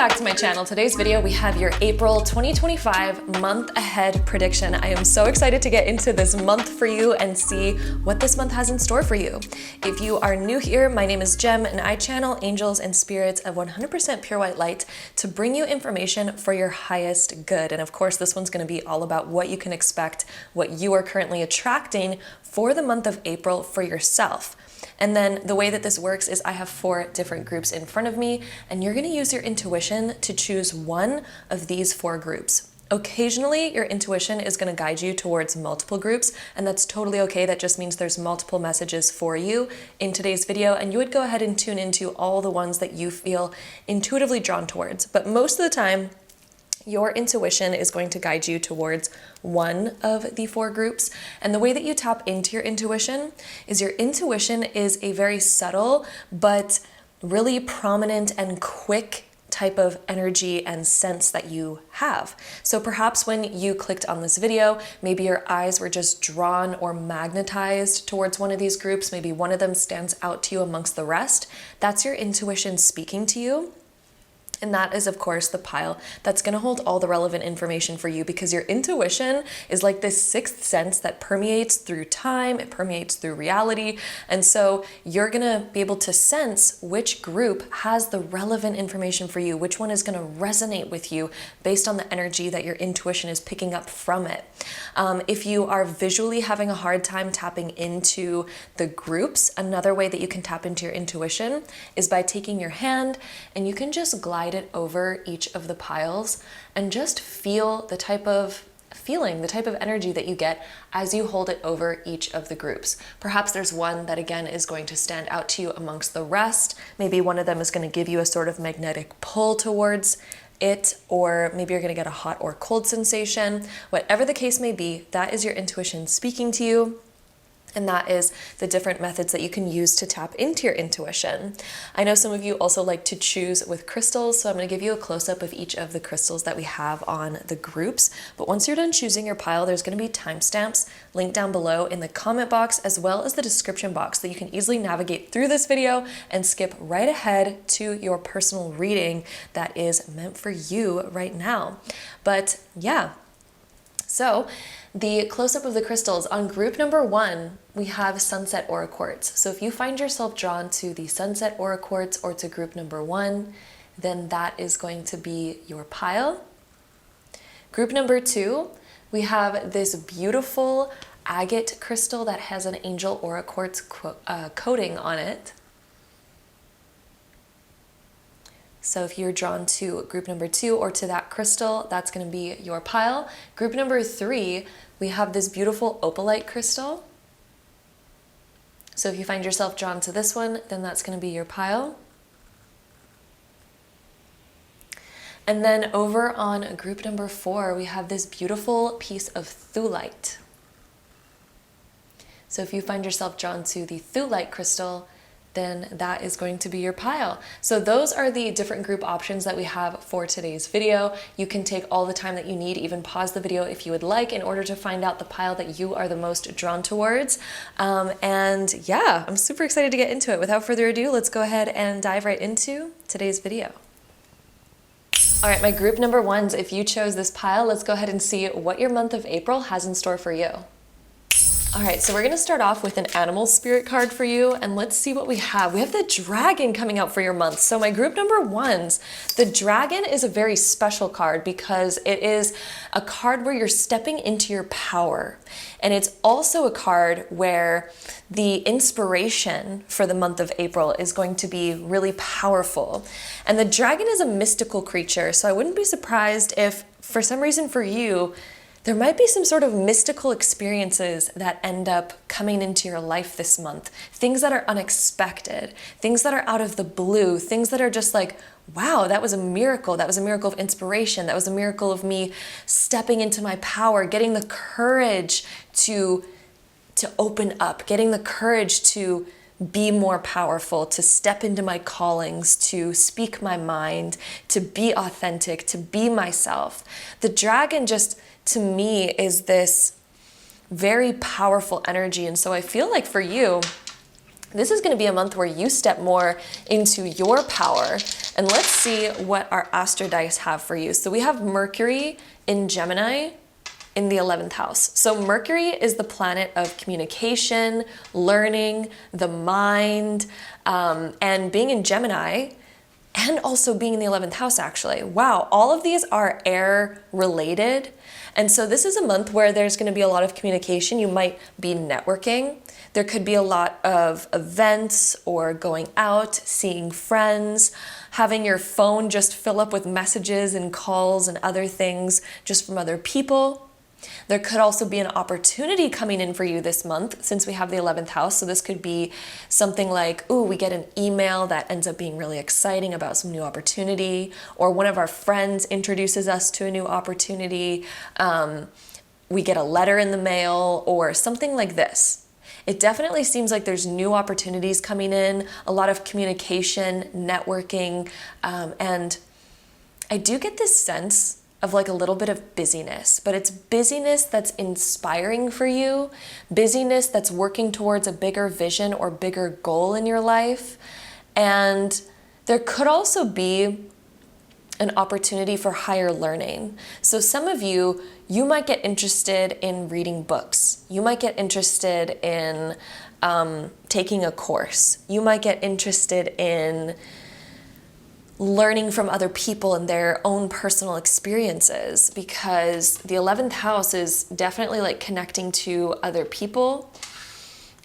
back to my channel. Today's video, we have your April 2025 month ahead prediction. I am so excited to get into this month for you and see what this month has in store for you. If you are new here, my name is Jem and I channel angels and spirits of 100% pure white light to bring you information for your highest good. And of course, this one's going to be all about what you can expect, what you are currently attracting for the month of April for yourself. And then the way that this works is I have 4 different groups in front of me, and you're going to use your intuition to choose one of these 4 groups. Occasionally, your intuition is going to guide you towards multiple groups, and that's totally okay. That just means there's multiple messages for you in today's video, and you would go ahead and tune into all the ones that you feel intuitively drawn towards. But most of the time, your intuition is going to guide you towards one of the 4 groups. And the way that you tap into your intuition is a very subtle but really prominent and quick type of energy and sense that you have. So perhaps when you clicked on this video, maybe your eyes were just drawn or magnetized towards one of these groups. Maybe one of them stands out to you amongst the rest. That's your intuition speaking to you. And that is, of course, the pile that's going to hold all the relevant information for you, because your intuition is like this sixth sense that permeates through time, it permeates through reality. And so you're going to be able to sense which group has the relevant information for you, which one is going to resonate with you based on the energy that your intuition is picking up from it. If you are visually having a hard time tapping into the groups, another way that you can tap into your intuition is by taking your hand and you can just glide it over each of the piles and just feel the type of energy that you get as you hold it over each of the groups. Perhaps there's one that again is going to stand out to you amongst the rest. Maybe one of them is going to give you a sort of magnetic pull towards it, or maybe you're going to get a hot or cold sensation. Whatever the case may be, that is your intuition speaking to you. And that is the different methods that you can use to tap into your intuition. I know some of you also like to choose with crystals, so I'm going to give you a close-up of each of the crystals that we have on the groups. But once you're done choosing your pile, there's going to be timestamps linked down below in the comment box as well as the description box, so you can easily navigate through this video and skip right ahead to your personal reading that is meant for you right now. But yeah, so the close-up of the crystals on group number 1, we have Sunset Aura Quartz. So if you find yourself drawn to the Sunset Aura Quartz or to group number 1, then that is going to be your pile. Group number 2, we have this beautiful agate crystal that has an angel aura quartz coating on it. So if you're drawn to group number 2 or to that crystal, that's going to be your pile. Group number 3, we have this beautiful opalite crystal. So if you find yourself drawn to this one, then that's going to be your pile. And then over on group number 4, we have this beautiful piece of Thulite. So if you find yourself drawn to the Thulite crystal, then that is going to be your pile. So those are the different group options that we have for today's video. You can take all the time that you need, even pause the video if you would like, in order to find out the pile that you are the most drawn towards. And yeah, I'm super excited to get into it. Without further ado, let's go ahead and dive right into today's video. All right, my group number 1s, if you chose this pile, let's go ahead and see what your month of April has in store for you. All right, so we're going to start off with an animal spirit card for you, and let's see what we have. We have the dragon coming out for your month. So my group number 1s, the dragon is a very special card because it is a card where you're stepping into your power. And it's also a card where the inspiration for the month of April is going to be really powerful. And the dragon is a mystical creature, so I wouldn't be surprised if for some reason for you, there might be some sort of mystical experiences that end up coming into your life this month. Things that are unexpected, things that are out of the blue, things that are just like, wow, that was a miracle. That was a miracle of inspiration. That was a miracle of me stepping into my power, getting the courage to open up, getting the courage to be more powerful, to step into my callings, to speak my mind, to be authentic, to be myself. The dragon just, to me, is this very powerful energy. And so I feel like for you, This is going to be a month where you step more into your power. And let's see what our Astro Dice have for you. So we have Mercury in Gemini in the 11th house. So Mercury is the planet of communication, learning, the mind, and being in Gemini, and also being in the 11th house actually. Wow, all of these are air related. And so this is a month where there's going to be a lot of communication. You might be networking. There could be a lot of events or going out, seeing friends, having your phone just fill up with messages and calls and other things just from other people. There could also be an opportunity coming in for you this month since we have the 11th house. So this could be something like, ooh, we get an email that ends up being really exciting about some new opportunity, or one of our friends introduces us to a new opportunity. We get a letter in the mail or something like this. It definitely seems like there's new opportunities coming in, a lot of communication, networking, and I do get this sense of like a little bit of busyness, but it's busyness that's inspiring for you, busyness that's working towards a bigger vision or bigger goal in your life. And there could also be an opportunity for higher learning. So some of you, you might get interested in reading books. You might get interested in taking a course. You might get interested in learning from other people and their own personal experiences, because the 11th house is definitely like connecting to other people.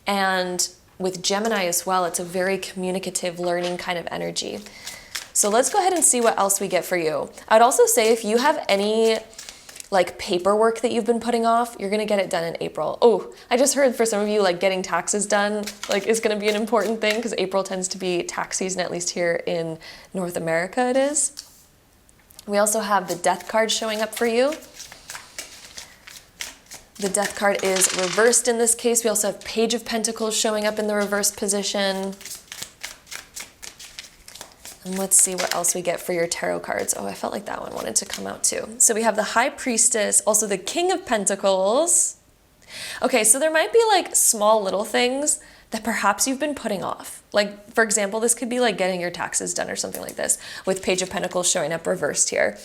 And with Gemini as well, it's a very communicative, learning kind of energy. So let's go ahead and see what else we get for you. I'd also say if you have any like paperwork that you've been putting off, you're gonna get it done in April. Oh, I just heard for some of you, like getting taxes done, like is gonna be an important thing because April tends to be tax season, at least here in North America it is. We also have the Death card showing up for you. The Death card is reversed in this case. We also have Page of Pentacles showing up in the reverse position. And let's see what else we get for your tarot cards. Oh, I felt like that one wanted to come out too. So we have the High Priestess, also the King of Pentacles. Okay, so there might be like small little things that perhaps you've been putting off. Like, for example, this could be like getting your taxes done or something like this, with Page of Pentacles showing up reversed here.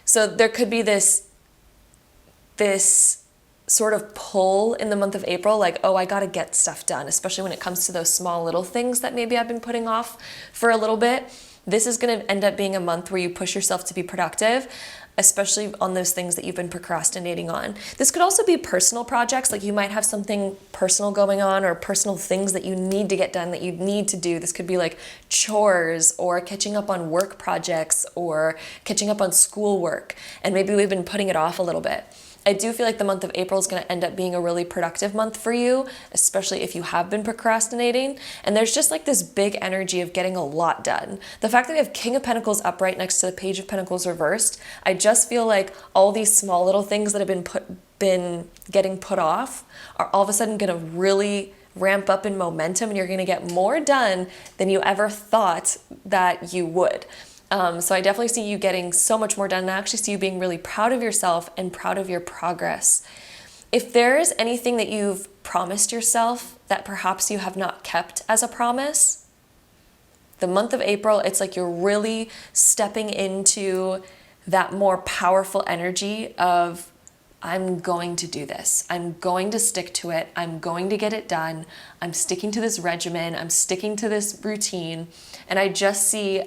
So there could be this sort of pull in the month of April, like, oh, I gotta get stuff done, especially when it comes to those small little things that maybe I've been putting off for a little bit. This is gonna end up being a month where you push yourself to be productive, especially on those things that you've been procrastinating on. This could also be personal projects, like you might have something personal going on or personal things that you need to get done, that you need to do. This could be like chores or catching up on work projects or catching up on schoolwork, and maybe we've been putting it off a little bit. I do feel like the month of April is going to end up being a really productive month for you, especially if you have been procrastinating. And there's just like this big energy of getting a lot done. The fact that we have King of Pentacles upright next to the Page of Pentacles reversed, I just feel like all these small little things that have been getting put off are all of a sudden going to really ramp up in momentum, and you're going to get more done than you ever thought that you would. So I definitely see you getting so much more done, and I actually see you being really proud of yourself and proud of your progress. If there's anything that you've promised yourself that perhaps you have not kept as a promise, the month of April, it's like you're really stepping into that more powerful energy of, I'm going to do this. I'm going to stick to it. I'm going to get it done. I'm sticking to this regimen. I'm sticking to this routine. And I just see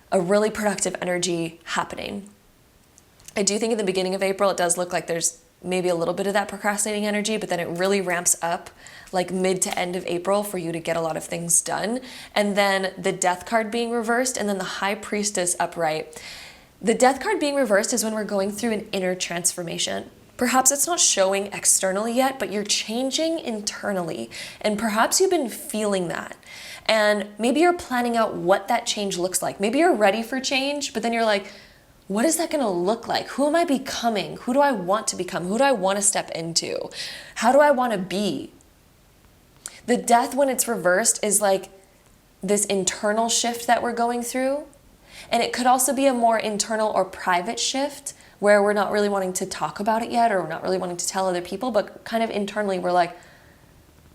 a really productive energy happening. I do think in the beginning of April, it does look like there's maybe a little bit of that procrastinating energy, but then it really ramps up like mid to end of April for you to get a lot of things done. And then the Death card being reversed, and then the High Priestess upright. The Death card being reversed is when we're going through an inner transformation. Perhaps it's not showing externally yet, but you're changing internally. And perhaps you've been feeling that. And maybe you're planning out what that change looks like. Maybe you're ready for change, but then you're like, what is that gonna look like? Who am I becoming? Who do I want to become? Who do I wanna step into? How do I wanna be? The Death, when it's reversed, is like this internal shift that we're going through. And it could also be a more internal or private shift where we're not really wanting to talk about it yet, or we're not really wanting to tell other people, but kind of internally we're like,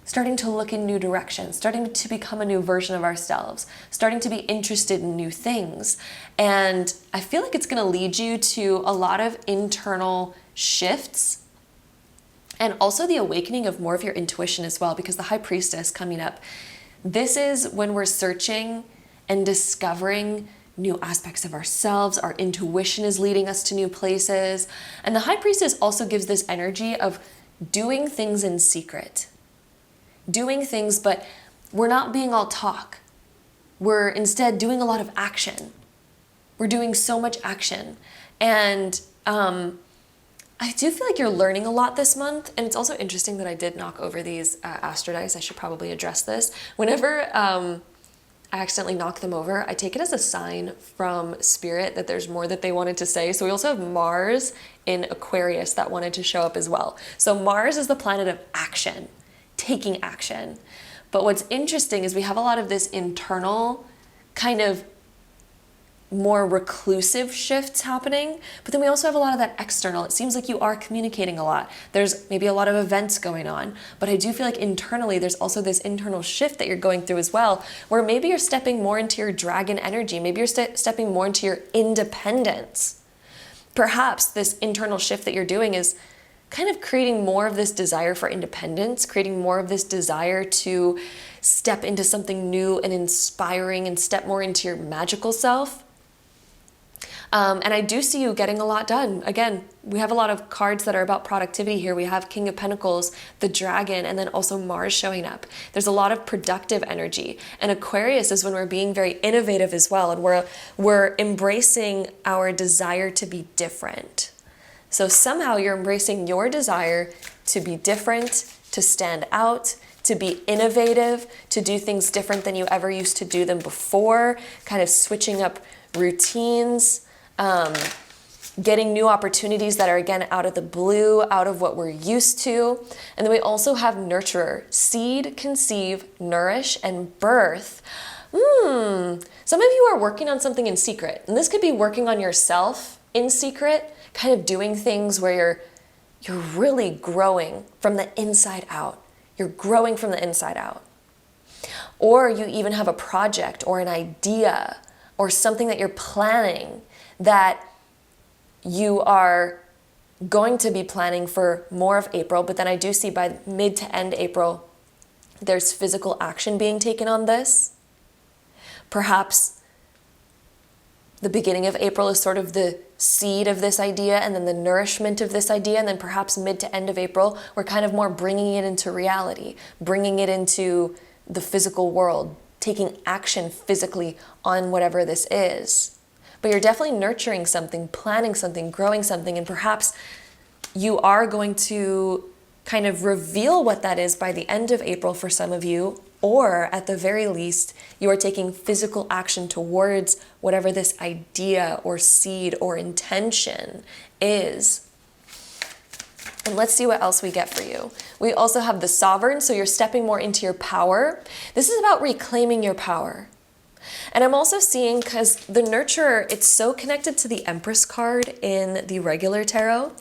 starting to look in new directions, starting to become a new version of ourselves, starting to be interested in new things. And I feel like it's going to lead you to a lot of internal shifts and also the awakening of more of your intuition as well, because the High Priestess coming up, this is when we're searching and discovering new aspects of ourselves. Our intuition is leading us to new places. And the High Priestess also gives this energy of doing things in secret. Doing things, but we're not being all talk. We're instead doing a lot of action. We're doing so much action. And I do feel like you're learning a lot this month. And it's also interesting that I did knock over these astro dice. I should probably address this. Whenever I accidentally knock them over, I take it as a sign from Spirit that there's more that they wanted to say. So we also have Mars in Aquarius that wanted to show up as well. So Mars is the planet of action, taking action. But what's interesting is we have a lot of this internal kind of more reclusive shifts happening, but then we also have a lot of that external. It seems like you are communicating a lot. There's maybe a lot of events going on, but I do feel like internally there's also this internal shift that you're going through as well, where maybe you're stepping more into your dragon energy. Maybe you're stepping more into your independence. Perhaps this internal shift that you're doing is kind of creating more of this desire for independence, creating more of this desire to step into something new and inspiring and step more into your magical self. And I do see you getting a lot done. Again, we have a lot of cards that are about productivity here. We have King of Pentacles, the Dragon, and then also Mars showing up. There's a lot of productive energy. And Aquarius is when we're being very innovative as well. And we're embracing our desire to be different. So somehow you're embracing your desire to be different, to stand out, to be innovative, to do things different than you ever used to do them before, kind of switching up routines, getting new opportunities that are, again, out of the blue, out of what we're used to. And then we also have nurturer, seed, conceive, nourish, and birth. Some of you are working on something in secret, and this could be working on yourself in secret, kind of doing things where you're really growing from the inside out. You're growing from the inside out. Or you even have a project or an idea or something that you're planning that you are going to be planning for more of April, but then I do see by mid to end April, there's physical action being taken on this. Perhaps the beginning of April is sort of the seed of this idea and then the nourishment of this idea, and then perhaps mid to end of April, we're kind of more bringing it into reality, bringing it into the physical world, taking action physically on whatever this is. But you're definitely nurturing something, planning something, growing something, and perhaps you are going to kind of reveal what that is by the end of April for some of you, or at the very least, you are taking physical action towards whatever this idea or seed or intention is. And let's see what else we get for you. We also have the Sovereign, so you're stepping more into your power. This is about reclaiming your power. And I'm also seeing, because the Nurturer, it's so connected to the Empress card in the regular tarot.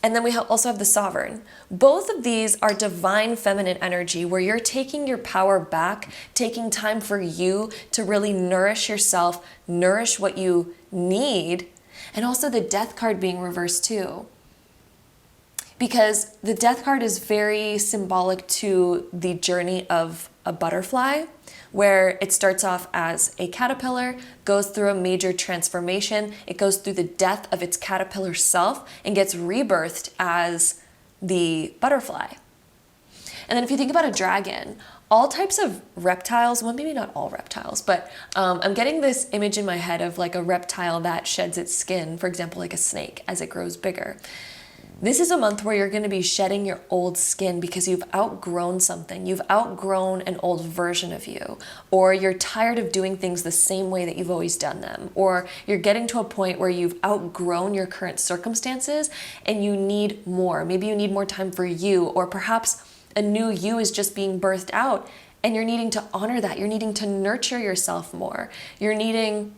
And then we also have the Sovereign. Both of these are divine feminine energy where you're taking your power back, taking time for you to really nourish yourself, nourish what you need, and also the Death card being reversed too. Because the Death card is very symbolic to the journey of a butterfly, where it starts off as a caterpillar, goes through a major transformation, it goes through the death of its caterpillar self, and gets rebirthed as the butterfly. And then if you think about a dragon, all types of reptiles, well, maybe not all reptiles, but I'm getting this image in my head of like a reptile that sheds its skin, for example, like a snake, as it grows bigger. This is a month where you're going to be shedding your old skin because you've outgrown something. You've outgrown an old version of you, or you're tired of doing things the same way that you've always done them, or you're getting to a point where you've outgrown your current circumstances and you need more. Maybe you need more time for you, or perhaps a new you is just being birthed out and you're needing to honor that. You're needing to nurture yourself more. You're needing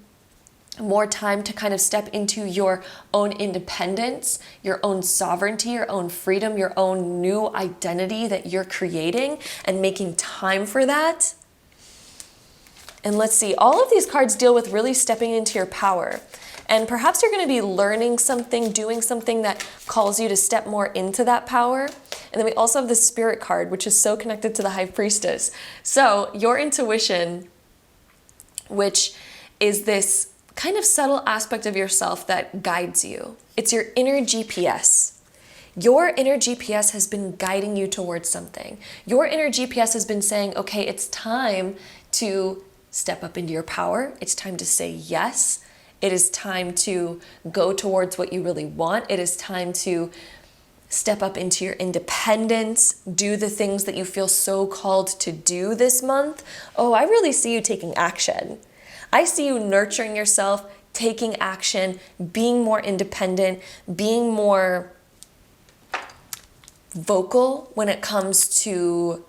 more time to kind of step into your own independence, your own sovereignty, your own freedom, your own new identity that you're creating, and making time for that. And let's see, all of these cards deal with really stepping into your power. And perhaps you're going to be learning something, doing something that calls you to step more into that power. And then we also have the Spirit card, which is so connected to the High Priestess. So your intuition, which is this kind of subtle aspect of yourself that guides you. It's your inner GPS. Your inner GPS has been guiding you towards something. Your inner GPS has been saying, okay, it's time to step up into your power. It's time to say yes. It is time to go towards what you really want. It is time to step up into your independence, do the things that you feel so called to do this month. Oh, I really see you taking action. I see you nurturing yourself, taking action, being more independent, being more vocal when it comes to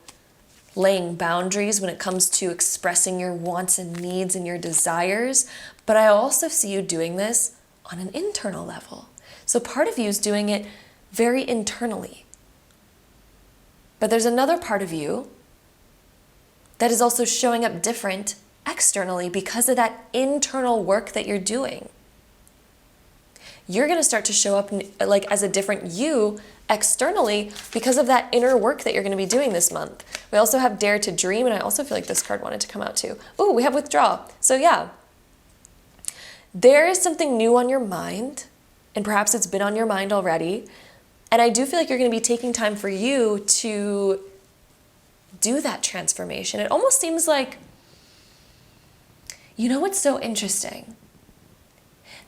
laying boundaries, when it comes to expressing your wants and needs and your desires. But I also see you doing this on an internal level. So part of you is doing it very internally. But there's another part of you that is also showing up different externally because of that internal work that you're doing. You're going to start to show up like as a different you externally because of that inner work that you're going to be doing this month. We also have Dare to Dream, and I also feel like this card wanted to come out too. Oh, we have Withdraw. So yeah, there is something new on your mind, and perhaps it's been on your mind already. And I do feel like you're going to be taking time for you to do that transformation. It almost seems like, you know what's so interesting?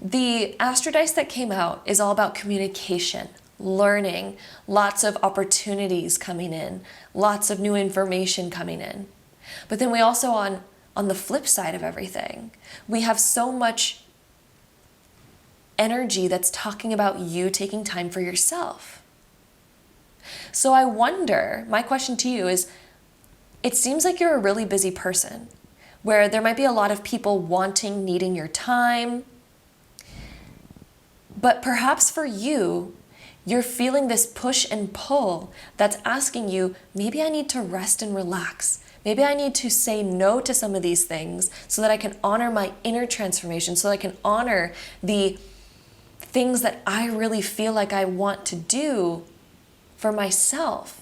The Astro Dice that came out is all about communication, learning, lots of opportunities coming in, lots of new information coming in. But then we also, on the flip side of everything, we have so much energy that's talking about you taking time for yourself. So I wonder, my question to you is, it seems like you're a really busy person, where there might be a lot of people wanting, needing your time. But perhaps for you, you're feeling this push and pull that's asking you, maybe I need to rest and relax. Maybe I need to say no to some of these things so that I can honor my inner transformation, so that I can honor the things that I really feel like I want to do for myself.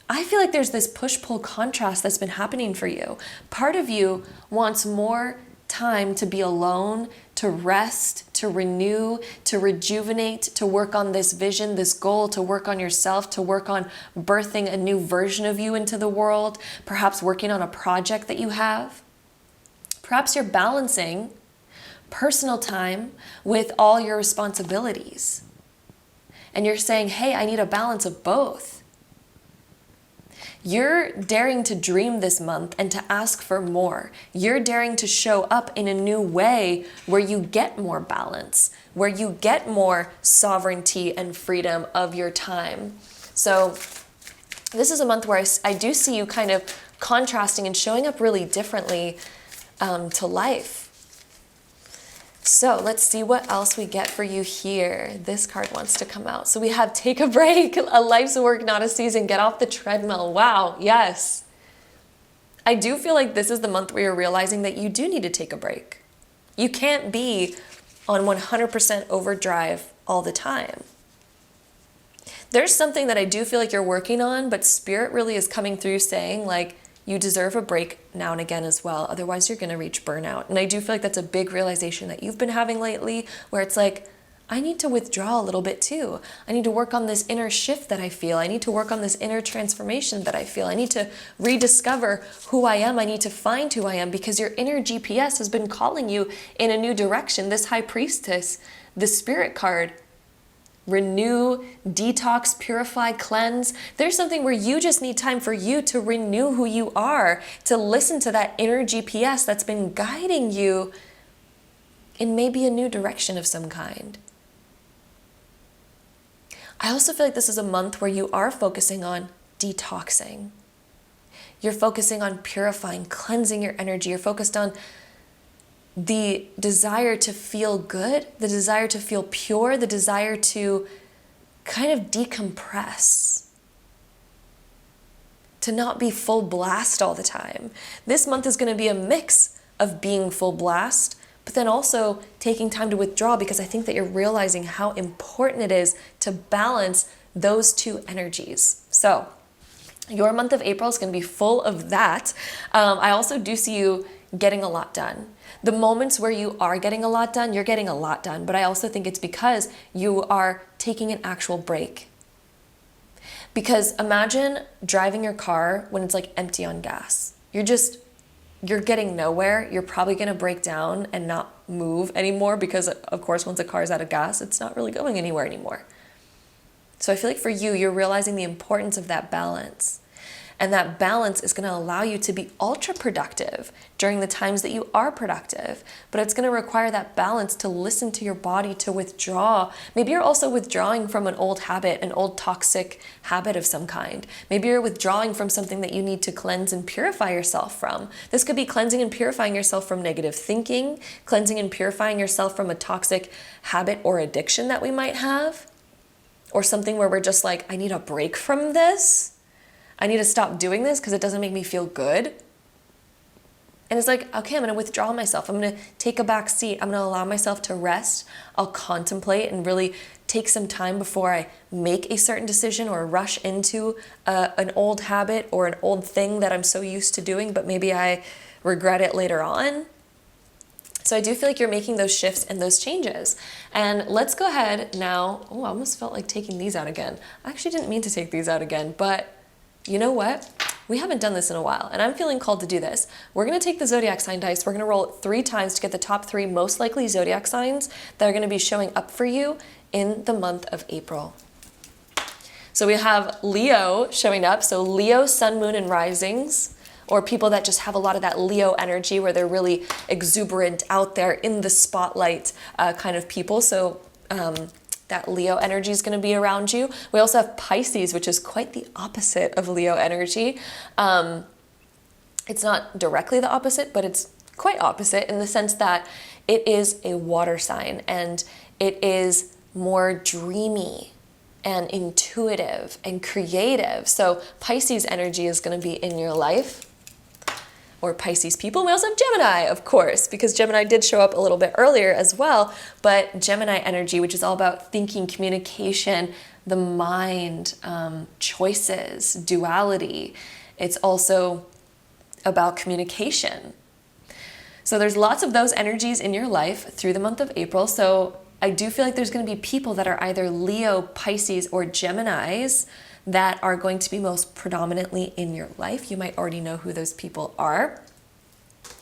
I feel like there's this push-pull contrast that's been happening for you. Part of you wants more time to be alone, to rest, to renew, to rejuvenate, to work on this vision, this goal, to work on yourself, to work on birthing a new version of you into the world, perhaps working on a project that you have. Perhaps you're balancing personal time with all your responsibilities. And you're saying, hey, I need a balance of both. You're daring to dream this month and to ask for more. You're daring to show up in a new way where you get more balance, where you get more sovereignty and freedom of your time. So this is a month where I do see you kind of contrasting and showing up really differently to life. So let's see what else we get for you here. This card wants to come out. So we have Take a Break, a life's work, not a season, get off the treadmill. Wow, yes. I do feel like this is the month where you're realizing that you do need to take a break. You can't be on 100% overdrive all the time. There's something that I do feel like you're working on, but Spirit really is coming through saying like, you deserve a break now and again as well. Otherwise, you're going to reach burnout. And I do feel like that's a big realization that you've been having lately, where it's like, I need to withdraw a little bit too. I need to work on this inner shift that I feel. I need to work on this inner transformation that I feel. I need to rediscover who I am. I need to find who I am, because your inner GPS has been calling you in a new direction. This High Priestess, the Spirit card, renew, detox, purify, cleanse. There's something where you just need time for you to renew who you are, to listen to that inner GPS that's been guiding you in maybe a new direction of some kind. I also feel like this is a month where you are focusing on detoxing. You're focusing on purifying, cleansing your energy. You're focused on the desire to feel good, the desire to feel pure, the desire to kind of decompress, to not be full blast all the time. This month is going to be a mix of being full blast, but then also taking time to withdraw, because I think that you're realizing how important it is to balance those two energies. So your month of April is going to be full of that. I also do see you getting a lot done. The moments where you are getting a lot done, you're getting a lot done, but I also think it's because you are taking an actual break. Because imagine driving your car when it's like empty on gas. You're getting nowhere. You're probably going to break down and not move anymore, because of course, once a car is out of gas, it's not really going anywhere anymore. So I feel like for you, you're realizing the importance of that balance. And that balance is going to allow you to be ultra productive during the times that you are productive. But it's going to require that balance to listen to your body, to withdraw. Maybe you're also withdrawing from an old habit, an old toxic habit of some kind. Maybe you're withdrawing from something that you need to cleanse and purify yourself from. This could be cleansing and purifying yourself from negative thinking, cleansing and purifying yourself from a toxic habit or addiction that we might have, or something where we're just like, I need a break from this. I need to stop doing this because it doesn't make me feel good. And it's like, okay, I'm going to withdraw myself. I'm going to take a back seat. I'm going to allow myself to rest. I'll contemplate and really take some time before I make a certain decision or rush into an old habit or an old thing that I'm so used to doing, but maybe I regret it later on. So I do feel like you're making those shifts and those changes. And let's go ahead now. Oh, I almost felt like taking these out again. I actually didn't mean to take these out again, but you know what? We haven't done this in a while, and I'm feeling called to do this. We're going to take the zodiac sign dice. We're going to roll it 3 times to get the top 3 most likely zodiac signs that are going to be showing up for you in the month of April. So we have Leo showing up. So Leo, sun, moon, and risings, or people that just have a lot of that Leo energy where they're really exuberant, out there in the spotlight kind of people. So that Leo energy is going to be around you. We also have Pisces, which is quite the opposite of Leo energy. It's not directly the opposite, but it's quite opposite in the sense that it is a water sign and it is more dreamy and intuitive and creative. So Pisces energy is going to be in your life, or Pisces people. And we also have Gemini, of course, because Gemini did show up a little bit earlier as well, but Gemini energy, which is all about thinking, communication, the mind, choices, duality. It's also about communication. So there's lots of those energies in your life through the month of April. So I do feel like there's going to be people that are either Leo, Pisces, or Geminis that are going to be most predominantly in your life. You might already know who those people are.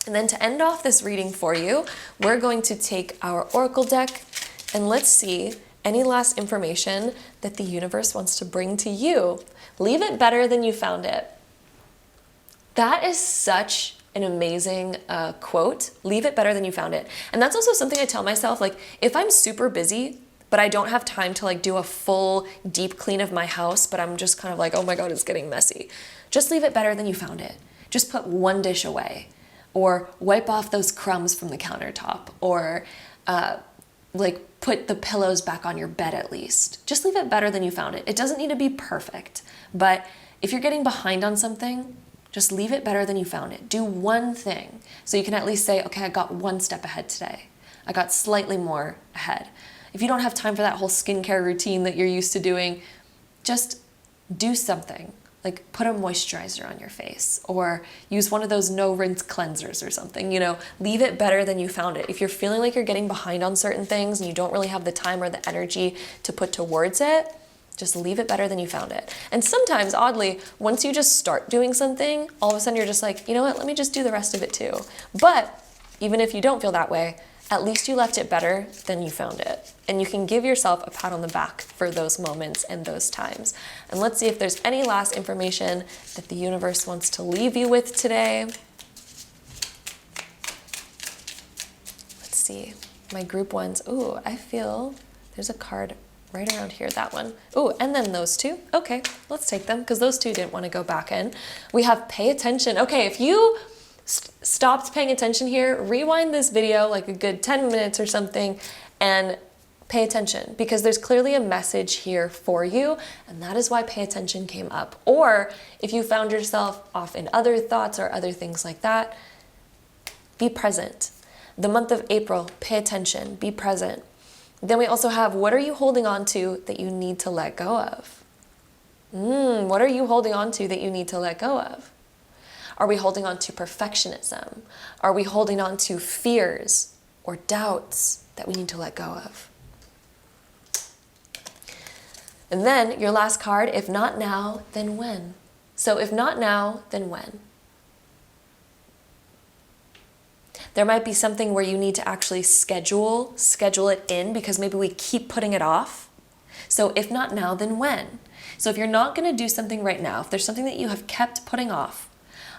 And then to end off this reading for you, we're going to take our oracle deck and let's see any last information that the universe wants to bring to you. Leave it better than you found it. That is such an amazing quote. Leave it better than you found it. And that's also something I tell myself, like if I'm super busy, but I don't have time to like do a full deep clean of my house, but I'm just kind of like, oh my God, it's getting messy. Just leave it better than you found it. Just put one dish away, or wipe off those crumbs from the countertop, or like put the pillows back on your bed at least. Just leave it better than you found it. It doesn't need to be perfect, but if you're getting behind on something, just leave it better than you found it. Do one thing so you can at least say, okay, I got one step ahead today. I got slightly more ahead. If you don't have time for that whole skincare routine that you're used to doing, just do something. Like put a moisturizer on your face or use one of those no rinse cleansers or something, you know, leave it better than you found it. If you're feeling like you're getting behind on certain things and you don't really have the time or the energy to put towards it, just leave it better than you found it. And sometimes, oddly, once you just start doing something, all of a sudden you're just like, you know what, let me just do the rest of it too. But even if you don't feel that way, at least you left it better than you found it. And you can give yourself a pat on the back for those moments and those times. And let's see if there's any last information that the universe wants to leave you with today. Let's see, my group ones. Ooh, I feel there's a card right around here, that one. Ooh, and then those two. Okay, let's take them because those two didn't want to go back in. We have pay attention. Okay, if you stopped paying attention here, rewind this video like a good 10 minutes or something and pay attention, because there's clearly a message here for you, and that is why pay attention came up. Or if you found yourself off in other thoughts or other things like that, be present. The month of April, pay attention, be present. Then we also have, what are you holding on to that you need to let go of? What are you holding on to that you need to let go of? Are we holding on to perfectionism? Are we holding on to fears or doubts that we need to let go of? And then your last card, if not now, then when? So if not now, then when? There might be something where you need to actually schedule it in, because maybe we keep putting it off. So if not now, then when? So if you're not going to do something right now, if there's something that you have kept putting off,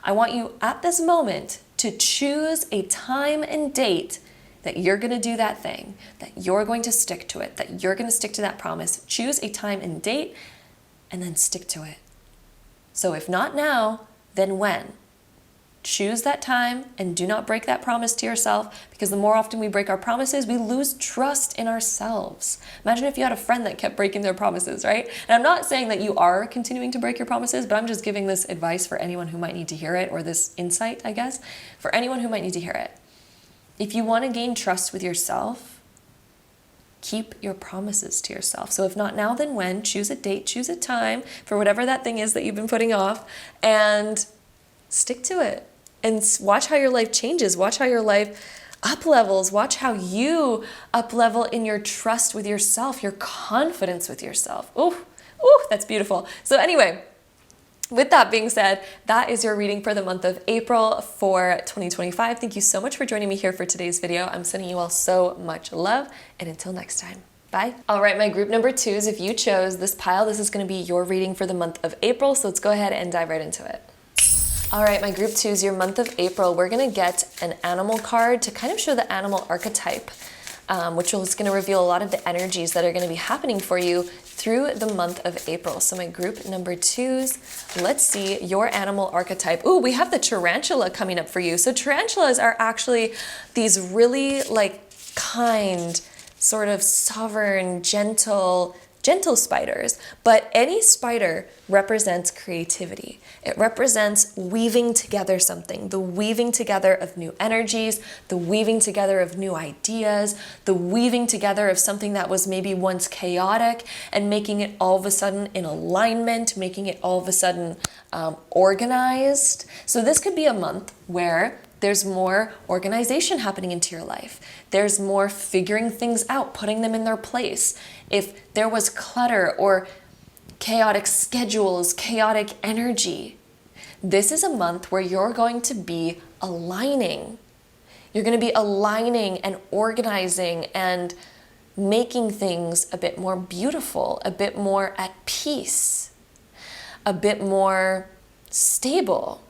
I want you at this moment to choose a time and date that you're going to do that thing, that you're going to stick to it, that you're going to stick to that promise. Choose a time and date and then stick to it. So if not now, then when? Choose that time and do not break that promise to yourself, because the more often we break our promises, we lose trust in ourselves. Imagine if you had a friend that kept breaking their promises, right? And I'm not saying that you are continuing to break your promises, but I'm just giving this advice for anyone who might need to hear it, or this insight, I guess, for anyone who might need to hear it. If you want to gain trust with yourself, keep your promises to yourself. So if not now, then when? Choose a date, choose a time for whatever that thing is that you've been putting off, and stick to it. And watch how your life changes. Watch how your life up levels. Watch how you up level in your trust with yourself, your confidence with yourself. Ooh, that's beautiful. So anyway, with that being said, that is your reading for the month of April for 2025. Thank you so much for joining me here for today's video. I'm sending you all so much love, and until next time, bye. All right, my group number 2s, if you chose this pile, this is going to be your reading for the month of April. So let's go ahead and dive right into it. All right, my group 2s, your month of April, we're going to get an animal card to kind of show the animal archetype, which is going to reveal a lot of the energies that are going to be happening for you through the month of April. So my group number 2s, let's see your animal archetype. Ooh, we have the tarantula coming up for you. So tarantulas are actually these really kind, sort of sovereign, gentle spiders, but any spider represents creativity. It represents weaving together something, the weaving together of new energies, the weaving together of new ideas, the weaving together of something that was maybe once chaotic and making it all of a sudden in alignment, making it all of a sudden organized. So this could be a month where there's more organization happening into your life. There's more figuring things out, putting them in their place. If there was clutter or chaotic schedules, chaotic energy, this is a month where you're going to be aligning. You're going to be aligning and organizing and making things a bit more beautiful, a bit more at peace, a bit more stable.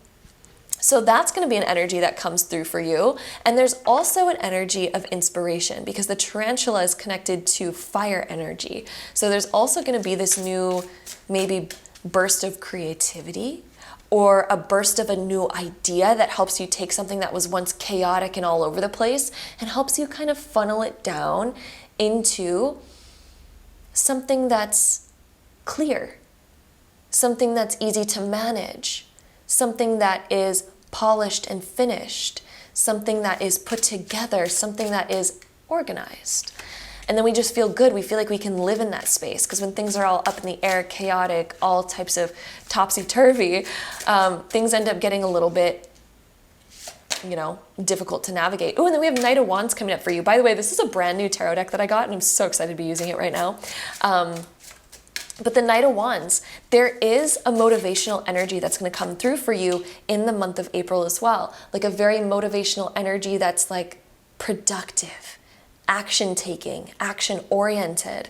So that's going to be an energy that comes through for you. And there's also an energy of inspiration, because the tarantula is connected to fire energy. So there's also going to be this new maybe burst of creativity, or a burst of a new idea that helps you take something that was once chaotic and all over the place and helps you kind of funnel it down into something that's clear, something that's easy to manage, something that is polished and finished, something that is put together, something that is organized. And then we just feel good. We feel like we can live in that space, because when things are all up in the air, chaotic, all types of topsy-turvy, things end up getting a little bit, difficult to navigate. Oh, and then we have Knight of Wands coming up for you. By the way, this is a brand new tarot deck that I got, and I'm so excited to be using it right now. But the Knight of Wands, there is a motivational energy that's going to come through for you in the month of April as well. Like a very motivational energy that's like productive, action-taking, action-oriented.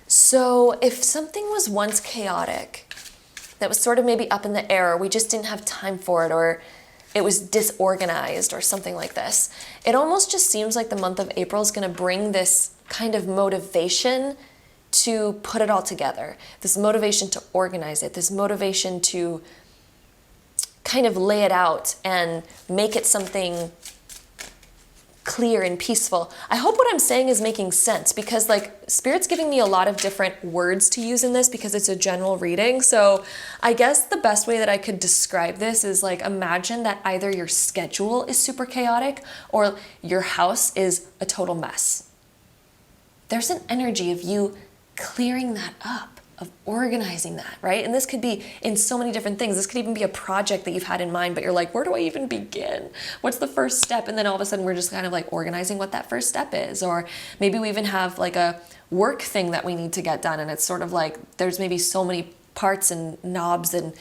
So if something was once chaotic, that was sort of maybe up in the air, or we just didn't have time for it, or it was disorganized or something like this, it almost just seems like the month of April is going to bring this kind of motivation to put it all together, this motivation to organize it, this motivation to kind of lay it out and make it something clear and peaceful. I hope what I'm saying is making sense, because like Spirit's giving me a lot of different words to use in this because it's a general reading. So I guess the best way that I could describe this is like, imagine that either your schedule is super chaotic or your house is a total mess. There's an energy of you clearing that up, of organizing that, right? And this could be in so many different things. This could even be a project that you've had in mind, but you're like, where do I even begin? What's the first step? And then all of a sudden we're just kind of like organizing what that first step is. Or maybe we even have like a work thing that we need to get done. And it's sort of like, there's maybe so many parts and knobs and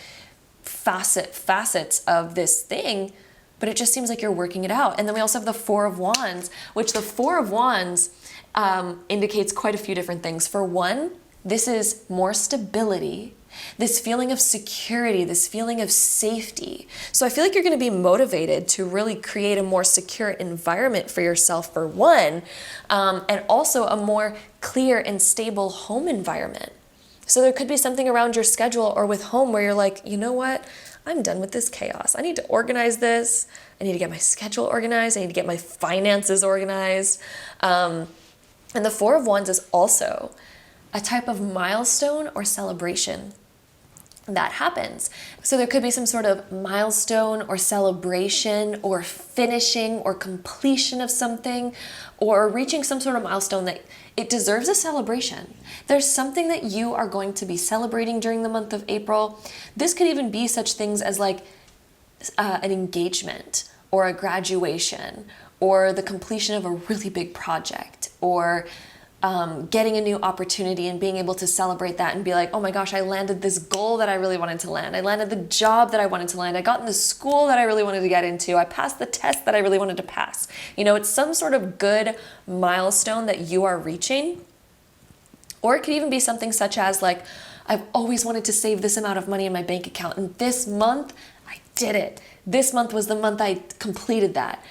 facets of this thing, but it just seems like you're working it out. And then we also have the Four of Wands, which the Four of Wands indicates quite a few different things. For one, this is more stability, this feeling of security, this feeling of safety. So I feel like you're going to be motivated to really create a more secure environment for yourself, for one, and also a more clear and stable home environment. So there could be something around your schedule or with home where you're like, you know what? I'm done with this chaos. I need to organize this. I need to get my schedule organized. I need to get my finances organized. And the Four of Wands is also a type of milestone or celebration that happens. So there could be some sort of milestone or celebration or finishing or completion of something, or reaching some sort of milestone that it deserves a celebration. There's something that you are going to be celebrating during the month of April. This could even be such things as like an engagement or a graduation or the completion of a really big project, or getting a new opportunity and being able to celebrate that and be like, oh my gosh, I landed this goal that I really wanted to land. I landed the job that I wanted to land. I got in the school that I really wanted to get into. I passed the test that I really wanted to pass. You know, it's some sort of good milestone that you are reaching. Or it could even be something such as like, I've always wanted to save this amount of money in my bank account, and this month I did it. This month was the month I completed that.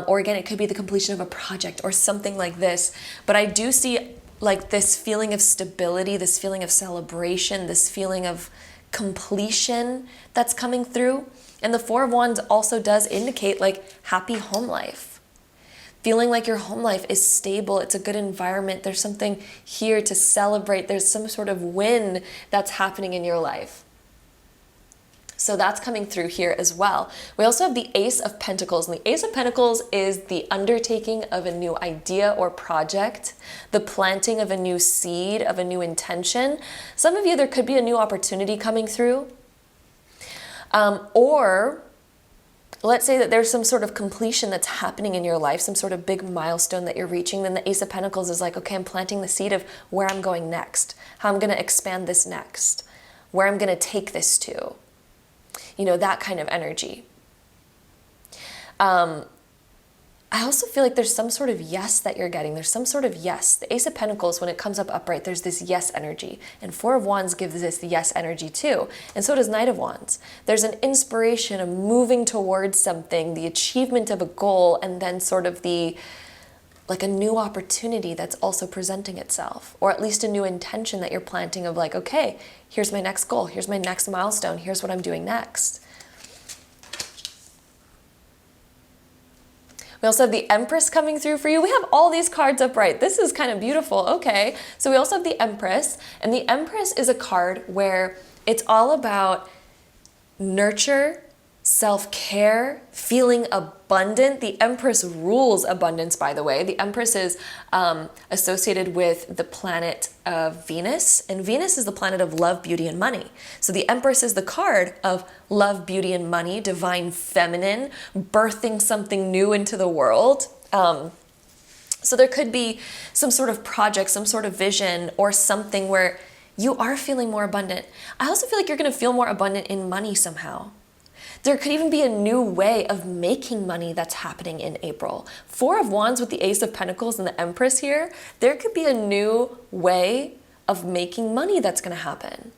Or again, it could be the completion of a project or something like this. But I do see like this feeling of stability, this feeling of celebration, this feeling of completion that's coming through. And the Four of Wands also does indicate like happy home life. Feeling like your home life is stable, it's a good environment, there's something here to celebrate, there's some sort of win that's happening in your life. So that's coming through here as well. We also have the Ace of Pentacles, and the Ace of Pentacles is the undertaking of a new idea or project, the planting of a new seed, of a new intention. Some of you, there could be a new opportunity coming through. Or let's say that there's some sort of completion that's happening in your life, some sort of big milestone that you're reaching. Then the Ace of Pentacles is like, okay, I'm planting the seed of where I'm going next, how I'm going to expand this next, where I'm going to take this to. You know, that kind of energy. I also feel like there's some sort of yes that you're getting. There's some sort of yes. The Ace of Pentacles, when it comes up upright, there's this yes energy. And Four of Wands gives this yes energy too. And so does Knight of Wands. There's an inspiration of moving towards something, the achievement of a goal, and then sort of the like a new opportunity that's also presenting itself, or at least a new intention that you're planting of like, okay, here's my next goal, here's my next milestone, here's what I'm doing next. We also have the Empress coming through for you. We have all these cards upright. This is kind of beautiful. Okay, so we also have the Empress, and the Empress is a card where it's all about nurture, self-care, feeling abundant. The Empress rules abundance, by the way. The Empress is associated with the planet of Venus, and Venus is the planet of love, beauty, and money. So the Empress is the card of love, beauty, and money, divine feminine, birthing something new into the world. So there could be some sort of project, some sort of vision, or something where you are feeling more abundant. I also feel like you're going to feel more abundant in money somehow. There could even be a new way of making money that's happening in April. Four of Wands with the Ace of Pentacles and the Empress here, there could be a new way of making money that's going to happen.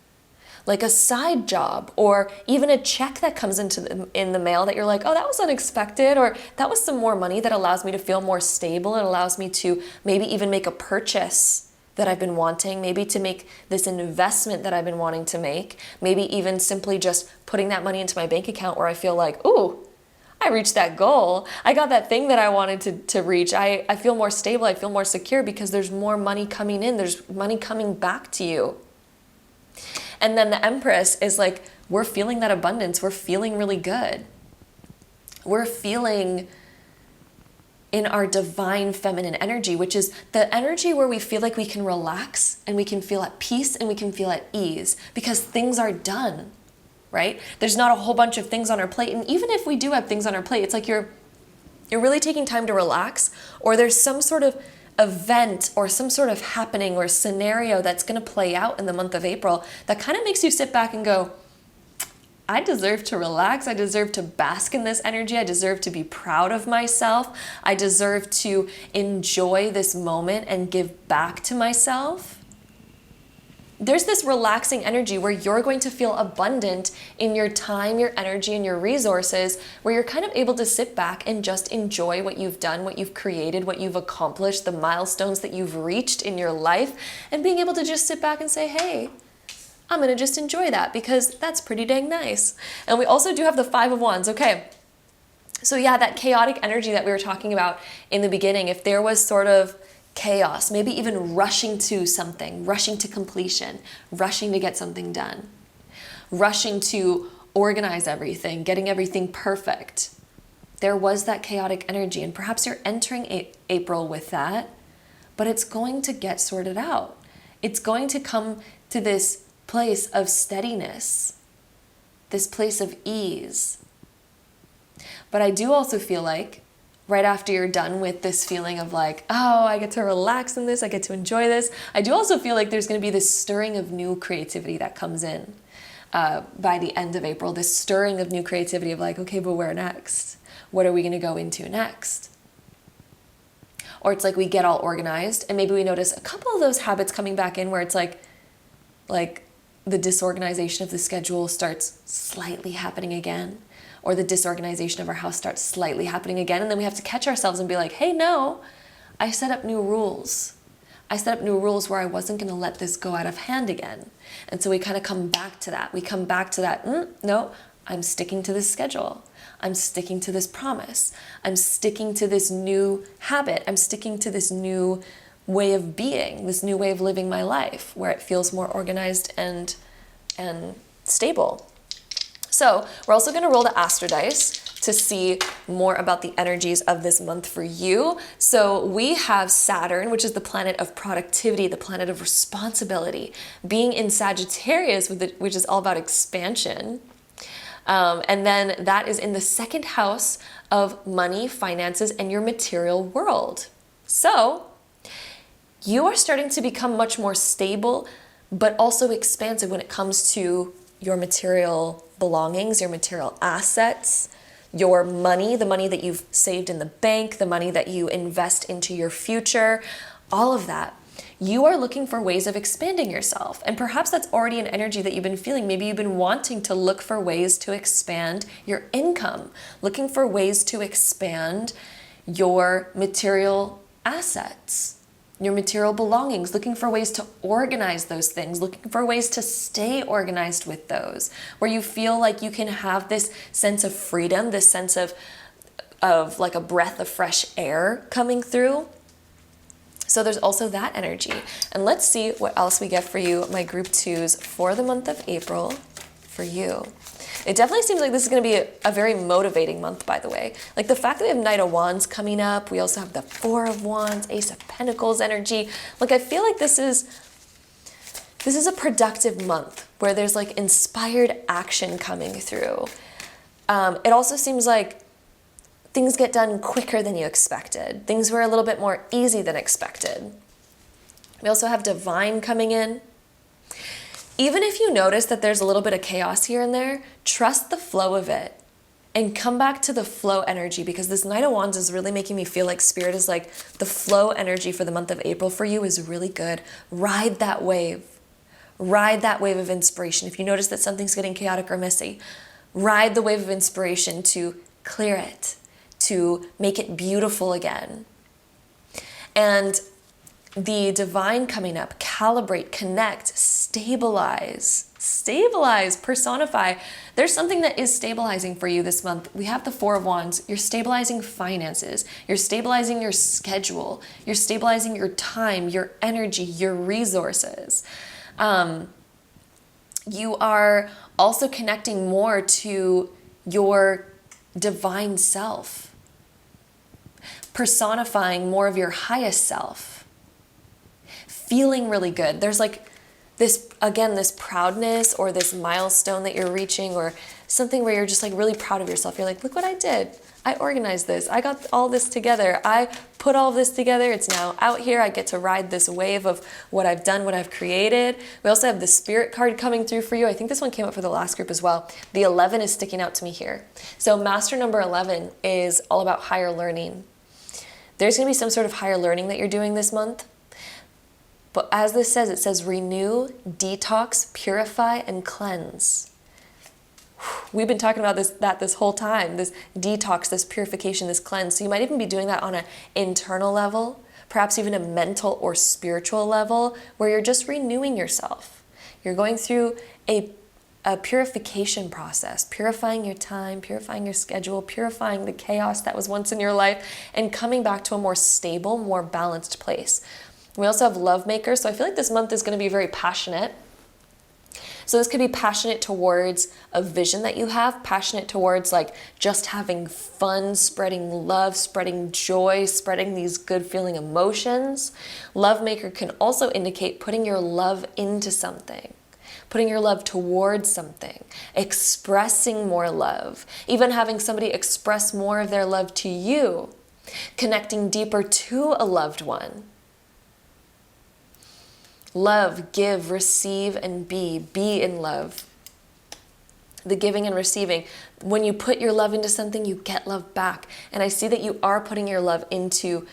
Like a side job, or even a check that comes in the mail that you're like, oh, that was unexpected, or that was some more money that allows me to feel more stable. It allows me to maybe even make a purchase that I've been wanting, maybe to make this investment that I've been wanting to make, maybe even simply just putting that money into my bank account where I feel like, ooh, I reached that goal. I got that thing that I wanted to reach. I feel more stable. I feel more secure because there's more money coming in. There's money coming back to you. And then the Empress is like, we're feeling that abundance. We're feeling really good. We're feeling in our divine feminine energy, which is the energy where we feel like we can relax and we can feel at peace and we can feel at ease because things are done. Right? There's not a whole bunch of things on our plate. And even if we do have things on our plate, it's like you're really taking time to relax, or there's some sort of event or some sort of happening or scenario that's going to play out in the month of April that kind of makes you sit back and go, I deserve to relax. I deserve to bask in this energy. I deserve to be proud of myself. I deserve to enjoy this moment and give back to myself. There's this relaxing energy where you're going to feel abundant in your time, your energy, and your resources, where you're kind of able to sit back and just enjoy what you've done, what you've created, what you've accomplished, the milestones that you've reached in your life, and being able to just sit back and say, hey, I'm going to just enjoy that because that's pretty dang nice. And we also do have the Five of Wands. Okay. So yeah, that chaotic energy that we were talking about in the beginning, if there was sort of chaos, maybe even rushing to something, rushing to completion, rushing to get something done, rushing to organize everything, getting everything perfect. There was that chaotic energy, and perhaps you're entering April with that, but it's going to get sorted out. It's going to come to this place of steadiness, this place of ease. But I do also feel like right after you're done with this feeling of like, oh, I get to relax in this, I get to enjoy this, I do also feel like there's going to be this stirring of new creativity that comes in by the end of April, this stirring of new creativity of like, okay, but where next? What are we going to go into next? Or it's like we get all organized and maybe we notice a couple of those habits coming back in where it's like the disorganization of the schedule starts slightly happening again. Or the disorganization of our house starts slightly happening again. And then we have to catch ourselves and be like, hey, no, I set up new rules. I set up new rules where I wasn't going to let this go out of hand again. And so we kind of come back to that. We come back to that, no, I'm sticking to this schedule. I'm sticking to this promise. I'm sticking to this new habit. I'm sticking to this new way of being, this new way of living my life where it feels more organized and stable. So we're also going to roll the Astro Dice to see more about the energies of this month for you. So we have Saturn, which is the planet of productivity, the planet of responsibility, being in Sagittarius, which is all about expansion. And then that is in the second house of money, finances, and your material world. So you are starting to become much more stable, but also expansive when it comes to your material belongings, your material assets, your money, the money that you've saved in the bank, the money that you invest into your future, all of that. You are looking for ways of expanding yourself. And perhaps that's already an energy that you've been feeling. Maybe you've been wanting to look for ways to expand your income, looking for ways to expand your material assets, your material belongings, looking for ways to organize those things, looking for ways to stay organized with those, where you feel like you can have this sense of freedom, this sense of like a breath of fresh air coming through. So there's also that energy. And let's see what else we get for you, my group twos, for the month of April for you. It definitely seems like this is going to be a very motivating month, by the way. Like the fact that we have Knight of Wands coming up, we also have the Four of Wands, Ace of Pentacles energy. Like I feel like this is a productive month where there's like inspired action coming through. It also seems like things get done quicker than you expected. Things were a little bit more easy than expected. We also have Divine coming in. Even if you notice that there's a little bit of chaos here and there, trust the flow of it and come back to the flow energy, because this Knight of Wands is really making me feel like Spirit is like the flow energy for the month of April for you is really good. Ride that wave. Ride that wave of inspiration. If you notice that something's getting chaotic or messy, ride the wave of inspiration to clear it, to make it beautiful again. And the divine coming up, calibrate, connect, stabilize, personify. There's something that is stabilizing for you this month. We have the Four of Wands. You're stabilizing finances. You're stabilizing your schedule. You're stabilizing your time, your energy, your resources. You are also connecting more to your divine self, personifying more of your highest self, feeling really good. There's like this, again, this proudness or this milestone that you're reaching, or something where you're just like really proud of yourself. You're like, look what I did. I organized this. I got all this together. I put all this together. It's now out here. I get to ride this wave of what I've done, what I've created. We also have the Spirit card coming through for you. I think this one came up for the last group as well. The 11 is sticking out to me here. So master number 11 is all about higher learning. There's going to be some sort of higher learning that you're doing this month. But as this says, it says renew, detox, purify, and cleanse. We've been talking about this whole time, this detox, this purification, this cleanse. So you might even be doing that on an internal level, perhaps even a mental or spiritual level, where you're just renewing yourself. You're going through a purification process, purifying your time, purifying your schedule, purifying the chaos that was once in your life, and coming back to a more stable, more balanced place. We also have Love Maker, so I feel like this month is going to be very passionate. So this could be passionate towards a vision that you have, passionate towards like just having fun, spreading love, spreading joy, spreading these good feeling emotions. Love Maker can also indicate putting your love into something, putting your love towards something, expressing more love, even having somebody express more of their love to you, connecting deeper to a loved one. Love, give, receive, and be in love. The giving and receiving. When you put your love into something, you get love back. And I see that you are putting your love into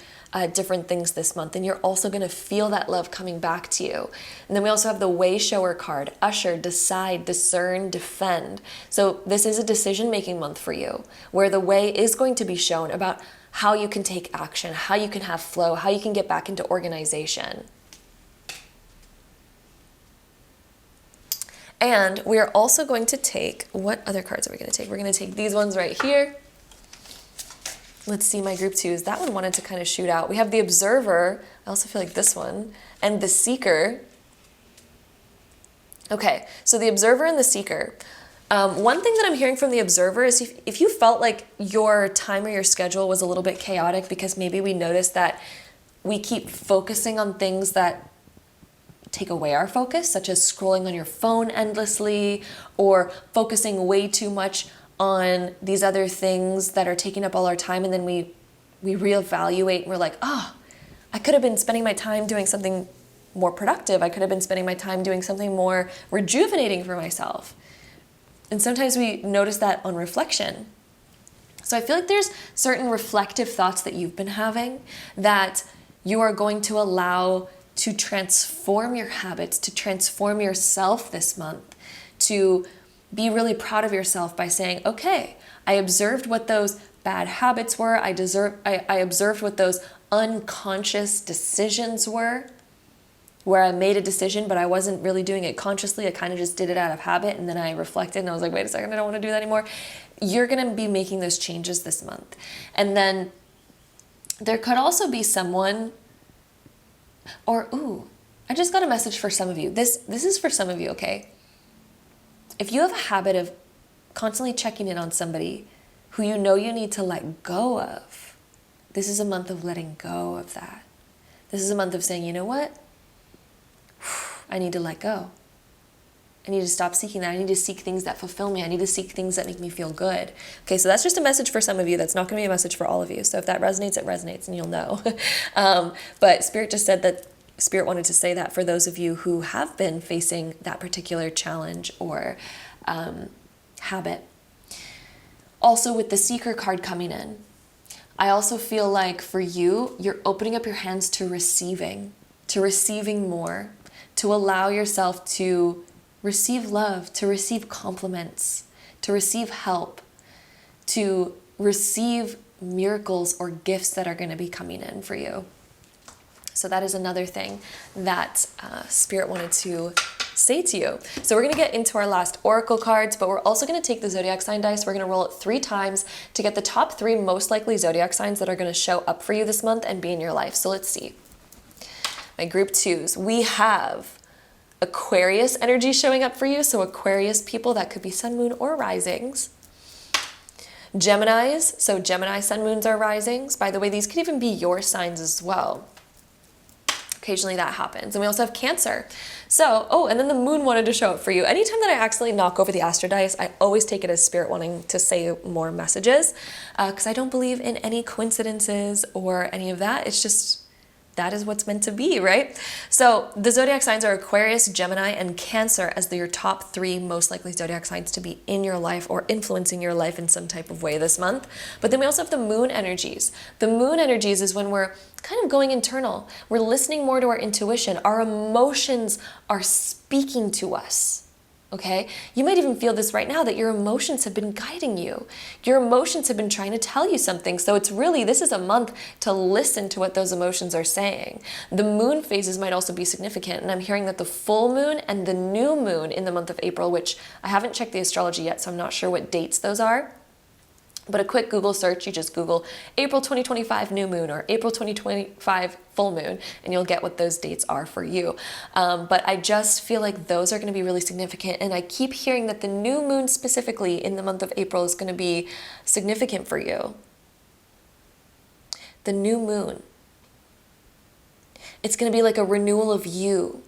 different things this month, and you're also going to feel that love coming back to you. And then we also have the Way Shower card. Usher, decide, discern, defend. So this is a decision-making month for you, where the way is going to be shown about how you can take action, how you can have flow, how you can get back into organization. And we are also going to take, what other cards are we going to take? We're going to take these ones right here. Let's see my group twos. That one wanted to kind of shoot out. We have the Observer. I also feel like this one. And the Seeker. Okay, so the Observer and the Seeker. One thing that I'm hearing from the Observer is if you felt like your time or your schedule was a little bit chaotic because maybe we noticed that we keep focusing on things that take away our focus, such as scrolling on your phone endlessly or focusing way too much on these other things that are taking up all our time, and then we reevaluate and we're like, I could have been spending my time doing something more productive. I could have been spending my time doing something more rejuvenating for myself. And sometimes we notice that on reflection. So I feel like there's certain reflective thoughts that you've been having that you are going to allow to transform your habits, to transform yourself this month, to be really proud of yourself by saying, okay, I observed what those bad habits were. I observed what those unconscious decisions were, where I made a decision, but I wasn't really doing it consciously. I kind of just did it out of habit. And then I reflected and I was like, wait a second, I don't want to do that anymore. You're going to be making those changes this month. And then there could also be someone, I just got a message for some of you. This is for some of you, okay? If you have a habit of constantly checking in on somebody who you know you need to let go of, this is a month of letting go of that. This is a month of saying, you know what? I need to let go. I need to stop seeking that. I need to seek things that fulfill me. I need to seek things that make me feel good. Okay, so that's just a message for some of you. That's not going to be a message for all of you. So if that resonates, it resonates, and you'll know. But Spirit just said that Spirit wanted to say that for those of you who have been facing that particular challenge or habit. Also, with the Seeker card coming in, I also feel like for you, you're opening up your hands to receiving more, to allow yourself to receive love, to receive compliments, to receive help, to receive miracles or gifts that are going to be coming in for you. So that is another thing that Spirit wanted to say to you. So we're going to get into our last oracle cards, but we're also going to take the zodiac sign dice. We're going to roll it 3 times to get the top 3 most likely zodiac signs that are going to show up for you this month and be in your life. So let's see. My group 2s, we have Aquarius energy showing up for you. So Aquarius people, that could be sun, moon, or risings. Geminis, so Gemini sun, moons, or risings. By the way, these could even be your signs as well. Occasionally that happens. And we also have Cancer. So, oh, and then the moon wanted to show up for you. Anytime that I accidentally knock over the astro dice, I always take it as Spirit wanting to say more messages, because I don't believe in any coincidences or any of that. It's just, that is what's meant to be, right? So the zodiac signs are Aquarius, Gemini, and Cancer as your top 3 most likely zodiac signs to be in your life or influencing your life in some type of way this month. But then we also have the moon energies. The moon energies is when we're kind of going internal. We're listening more to our intuition. Our emotions are speaking to us. Okay? You might even feel this right now, that your emotions have been guiding you. Your emotions have been trying to tell you something. So it's really, this is a month to listen to what those emotions are saying. The moon phases might also be significant. And I'm hearing that the full moon and the new moon in the month of April, which I haven't checked the astrology yet, so I'm not sure what dates those are. But a quick Google search, you just Google April 2025 new moon or April 2025 full moon, and you'll get what those dates are for you. But I just feel like those are going to be really significant. And I keep hearing that the new moon specifically in the month of April is going to be significant for you. The new moon. It's going to be like a renewal of you.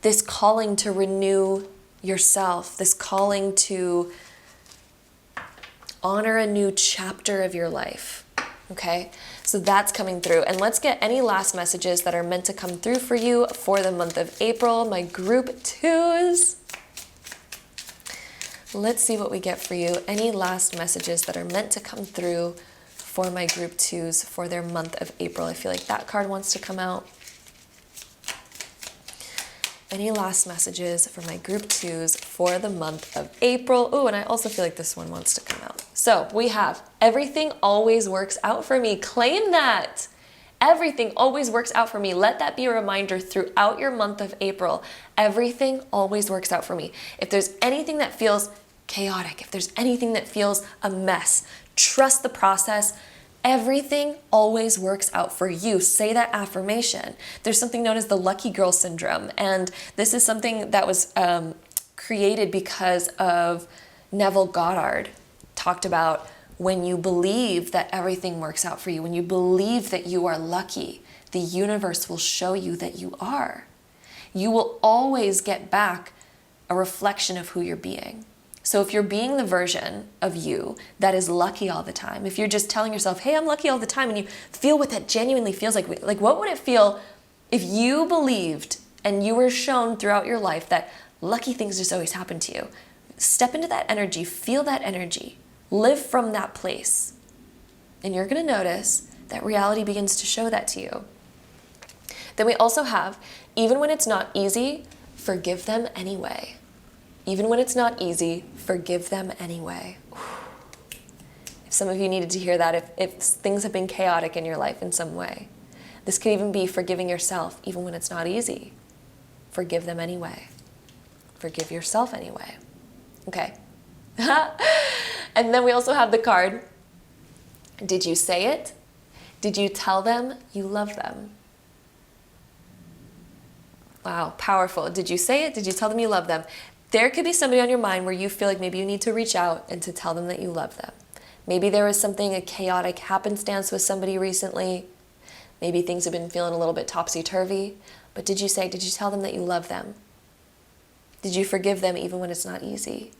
This calling to renew yourself. This calling to honor a new chapter of your life, okay? So that's coming through. And let's get any last messages that are meant to come through for you for the month of April. My group 2s. Let's see what we get for you. Any last messages that are meant to come through for my group 2s for their month of April. I feel like that card wants to come out. Any last messages for my group 2s for the month of April? Oh, and I also feel like this one wants to come out. So we have everything always works out for me. Claim that. Everything always works out for me. Let that be a reminder throughout your month of April. Everything always works out for me. If there's anything that feels chaotic, if there's anything that feels a mess, trust the process. Everything always works out for you. Say that affirmation. There's something known as the lucky girl syndrome. And this is something that was created because of Neville Goddard. Talked about when you believe that everything works out for you, when you believe that you are lucky, the universe will show you that you are. You will always get back a reflection of who you're being. So if you're being the version of you that is lucky all the time, if you're just telling yourself, hey, I'm lucky all the time, and you feel what that genuinely feels like what would it feel if you believed and you were shown throughout your life that lucky things just always happen to you? Step into that energy, feel that energy, live from that place. And you're gonna notice that reality begins to show that to you. Then we also have, even when it's not easy, forgive them anyway. Even when it's not easy, forgive them anyway. If some of you needed to hear that, if things have been chaotic in your life in some way, this could even be forgiving yourself, even when it's not easy. Forgive them anyway. Forgive yourself anyway. Okay. And then we also have the card, did you say it? Did you tell them you love them? Wow, powerful. Did you say it? Did you tell them you love them? There could be somebody on your mind where you feel like maybe you need to reach out and to tell them that you love them. Maybe there was something, a chaotic happenstance with somebody recently. Maybe things have been feeling a little bit topsy-turvy. But did you tell them that you love them? Did you forgive them even when it's not easy?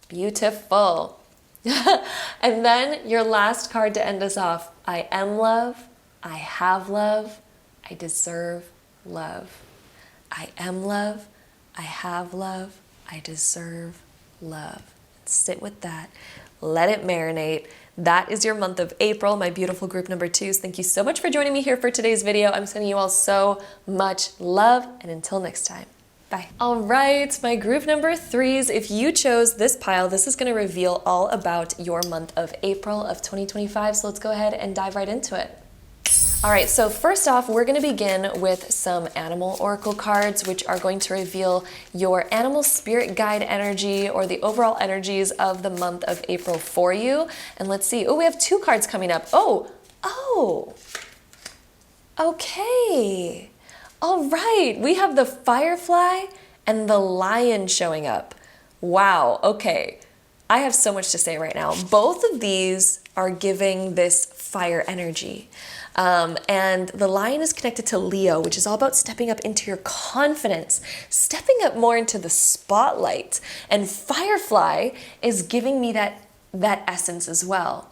Beautiful. And then your last card to end us off. I am love. I have love. I deserve love. I am love, I have love, I deserve love. Sit with that, let it marinate. That is your month of April, my beautiful group number 2s. Thank you so much for joining me here for today's video. I'm sending you all so much love, and until next time, bye. All right, my group number 3s, if you chose this pile, this is gonna reveal all about your month of April of 2025, so let's go ahead and dive right into it. All right, so first off, we're going to begin with some animal oracle cards, which are going to reveal your animal spirit guide energy or the overall energies of the month of April for you. And let's see. Oh, we have 2 cards coming up. Oh, okay. All right, we have the firefly and the lion showing up. Wow, okay. I have so much to say right now. Both of these are giving this fire energy. And the lion is connected to Leo, which is all about stepping up into your confidence, stepping up more into the spotlight. And firefly is giving me that essence as well.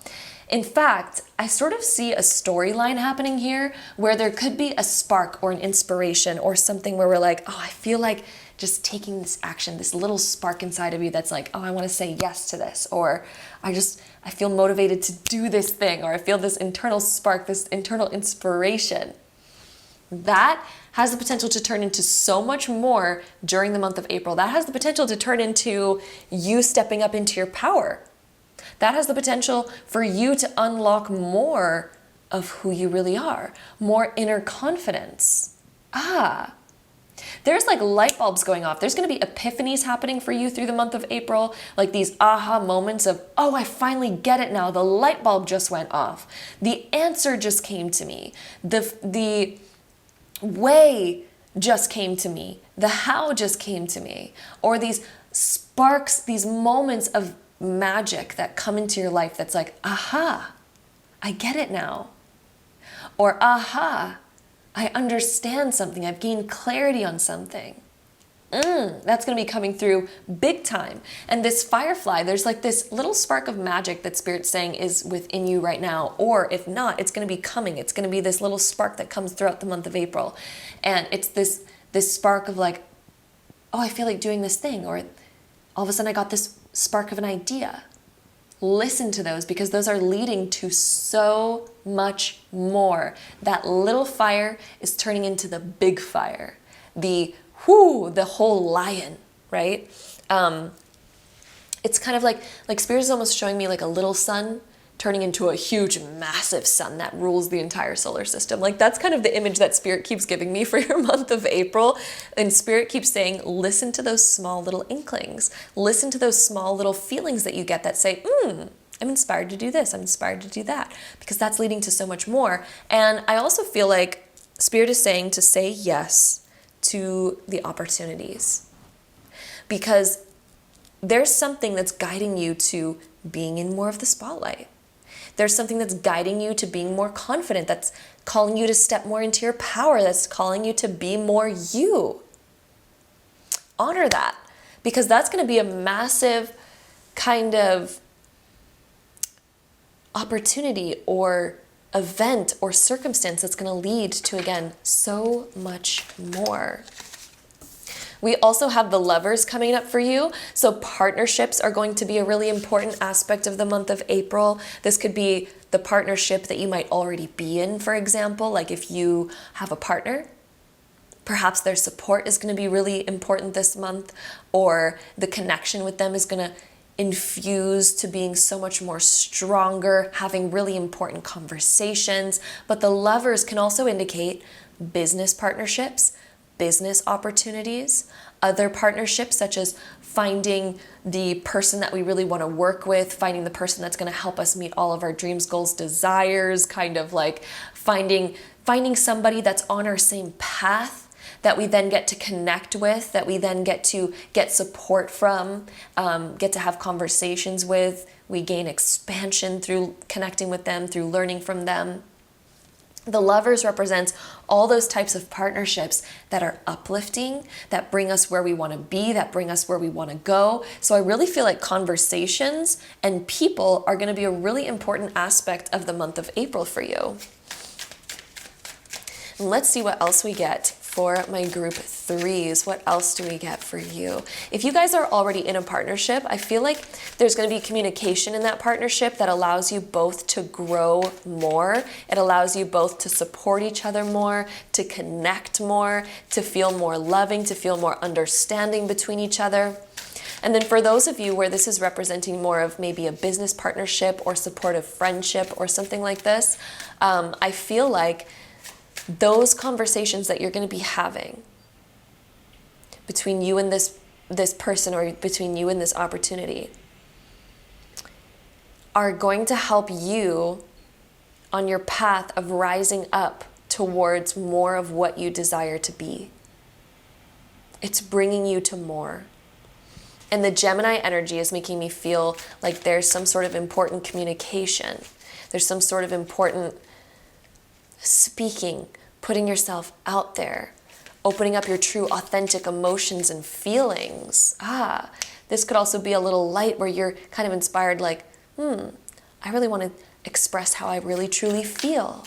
In fact, I sort of see a storyline happening here where there could be a spark or an inspiration or something where we're like, oh, I feel like just taking this action, this little spark inside of you that's like, oh, I want to say yes to this, or I feel motivated to do this thing, or I feel this internal spark, this internal inspiration. That has the potential to turn into so much more during the month of April. That has the potential to turn into you stepping up into your power. That has the potential for you to unlock more of who you really are, more inner confidence. There's like light bulbs going off. There's going to be epiphanies happening for you through the month of April, like these aha moments of, oh, I finally get it now. The light bulb just went off. The answer just came to me. The way just came to me. The how just came to me. Or these sparks, these moments of magic that come into your life that's like, aha, I get it now. Or aha, I understand something. I've gained clarity on something. That's going to be coming through big time. And this firefly, there's like this little spark of magic that Spirit's saying is within you right now. Or if not, it's going to be coming. It's going to be this little spark that comes throughout the month of April. And it's this spark of like, oh, I feel like doing this thing. Or all of a sudden I got this spark of an idea. Listen to those, because those are leading to so much more. That little fire is turning into the big fire, the whole lion, right? It's kind of like Spirit is almost showing me like a little sun turning into a huge, massive sun that rules the entire solar system. Like that's kind of the image that Spirit keeps giving me for your month of April. And Spirit keeps saying, listen to those small little inklings. Listen to those small little feelings that you get that say, I'm inspired to do this. I'm inspired to do that. Because that's leading to so much more. And I also feel like Spirit is saying to say yes to the opportunities. Because there's something that's guiding you to being in more of the spotlight. There's something that's guiding you to being more confident, that's calling you to step more into your power, that's calling you to be more you. Honor that, because that's going to be a massive kind of opportunity or event or circumstance that's going to lead to, again, so much more. We also have the lovers coming up for you. So partnerships are going to be a really important aspect of the month of April. This could be the partnership that you might already be in, for example. Like if you have a partner, perhaps their support is going to be really important this month, or the connection with them is going to infuse to being so much more stronger, having really important conversations. But the lovers can also indicate business partnerships, business opportunities, other partnerships such as finding the person that we really want to work with, finding the person that's going to help us meet all of our dreams, goals, desires, kind of like finding somebody that's on our same path that we then get to connect with, that we then get to get support from, get to have conversations with. We gain expansion through connecting with them, through learning from them. The lovers represents all those types of partnerships that are uplifting, that bring us where we want to be, that bring us where we want to go. So I really feel like conversations and people are going to be a really important aspect of the month of April for you. And let's see what else we get for my group threes. What else do we get for you? If you guys are already in a partnership, I feel like there's going to be communication in that partnership that allows you both to grow more. It allows you both to support each other more, to connect more, to feel more loving, to feel more understanding between each other. And then for those of you where this is representing more of maybe a business partnership or supportive friendship or something like this, I feel like those conversations that you're going to be having between you and this person, or between you and this opportunity, are going to help you on your path of rising up towards more of what you desire to be. It's bringing you to more. And the Gemini energy is making me feel like there's some sort of important communication. There's some sort of important speaking, putting yourself out there, opening up your true authentic emotions and feelings. This could also be a little light where you're kind of inspired, like, I really want to express how I really truly feel.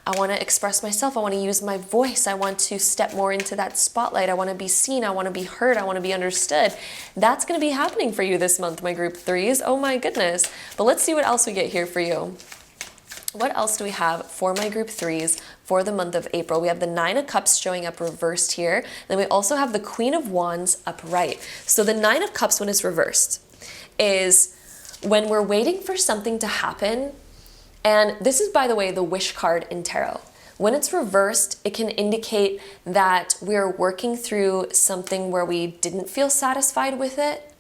I want to express myself. I want to use my voice. I want to step more into that spotlight. I want to be seen. I want to be heard. I want to be understood. That's going to be happening for you this month, my group threes. Oh my goodness. But let's see what else we get here for you. What else do we have for my group threes for the month of April? We have the Nine of Cups showing up reversed here. Then we also have the Queen of Wands upright. So the Nine of Cups, when it's reversed, is when we're waiting for something to happen. And this is, by the way, the wish card in tarot. When it's reversed, it can indicate that we're working through something where we didn't feel satisfied with it,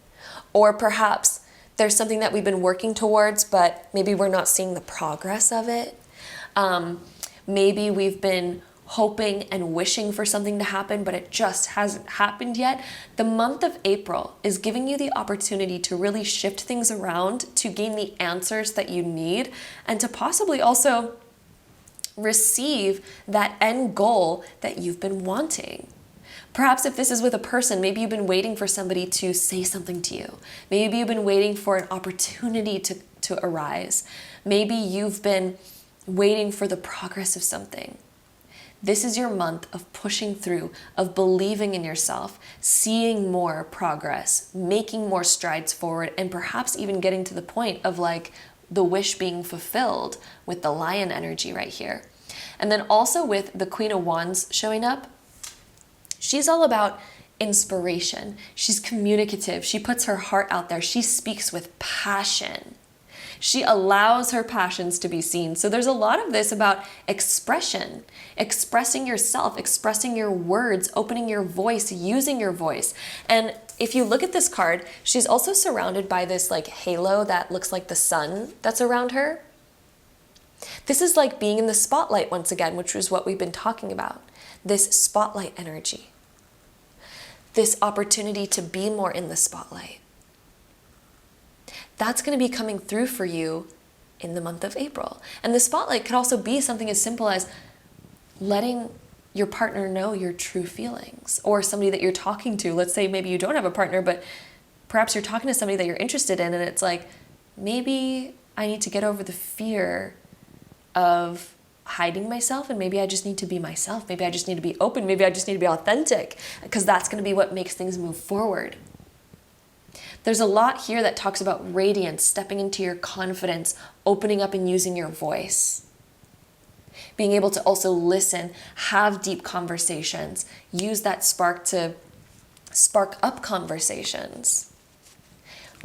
or perhaps there's something that we've been working towards, but maybe we're not seeing the progress of it. Maybe we've been hoping and wishing for something to happen, but it just hasn't happened yet. The month of April is giving you the opportunity to really shift things around, to gain the answers that you need, and to possibly also receive that end goal that you've been wanting. Perhaps if this is with a person, maybe you've been waiting for somebody to say something to you. Maybe you've been waiting for an opportunity to arise. Maybe you've been waiting for the progress of something. This is your month of pushing through, of believing in yourself, seeing more progress, making more strides forward, and perhaps even getting to the point of like the wish being fulfilled with the Lion energy right here. And then also with the Queen of Wands showing up, she's all about inspiration. She's communicative. She puts her heart out there. She speaks with passion. She allows her passions to be seen. So there's a lot of this about expression, expressing yourself, expressing your words, opening your voice, using your voice. And if you look at this card, she's also surrounded by this like halo that looks like the sun that's around her. This is like being in the spotlight once again, which is what we've been talking about. This spotlight energy, this opportunity to be more in the spotlight. That's going to be coming through for you in the month of April. And the spotlight could also be something as simple as letting your partner know your true feelings, or somebody that you're talking to. Let's say maybe you don't have a partner, but perhaps you're talking to somebody that you're interested in, and it's like, maybe I need to get over the fear of hiding myself, and maybe I just need to be myself. Maybe I just need to be open. Maybe I just need to be authentic, because that's going to be what makes things move forward. There's a lot here that talks about radiance, stepping into your confidence, opening up and using your voice. Being able to also listen, have deep conversations, use that spark to spark up conversations.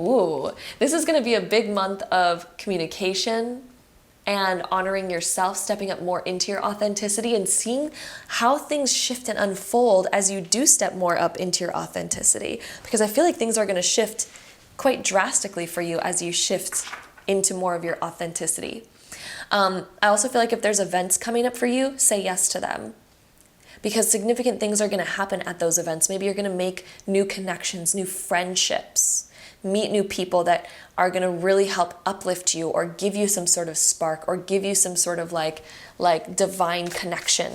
Ooh, this is going to be a big month of communication and honoring yourself, stepping up more into your authenticity and seeing how things shift and unfold as you do step more up into your authenticity. Because I feel like things are going to shift quite drastically for you as you shift into more of your authenticity. I also feel like if there's events coming up for you, say yes to them. Because significant things are going to happen at those events. Maybe you're going to make new connections, new friendships, meet new people that are going to really help uplift you or give you some sort of spark or give you some sort of like divine connection.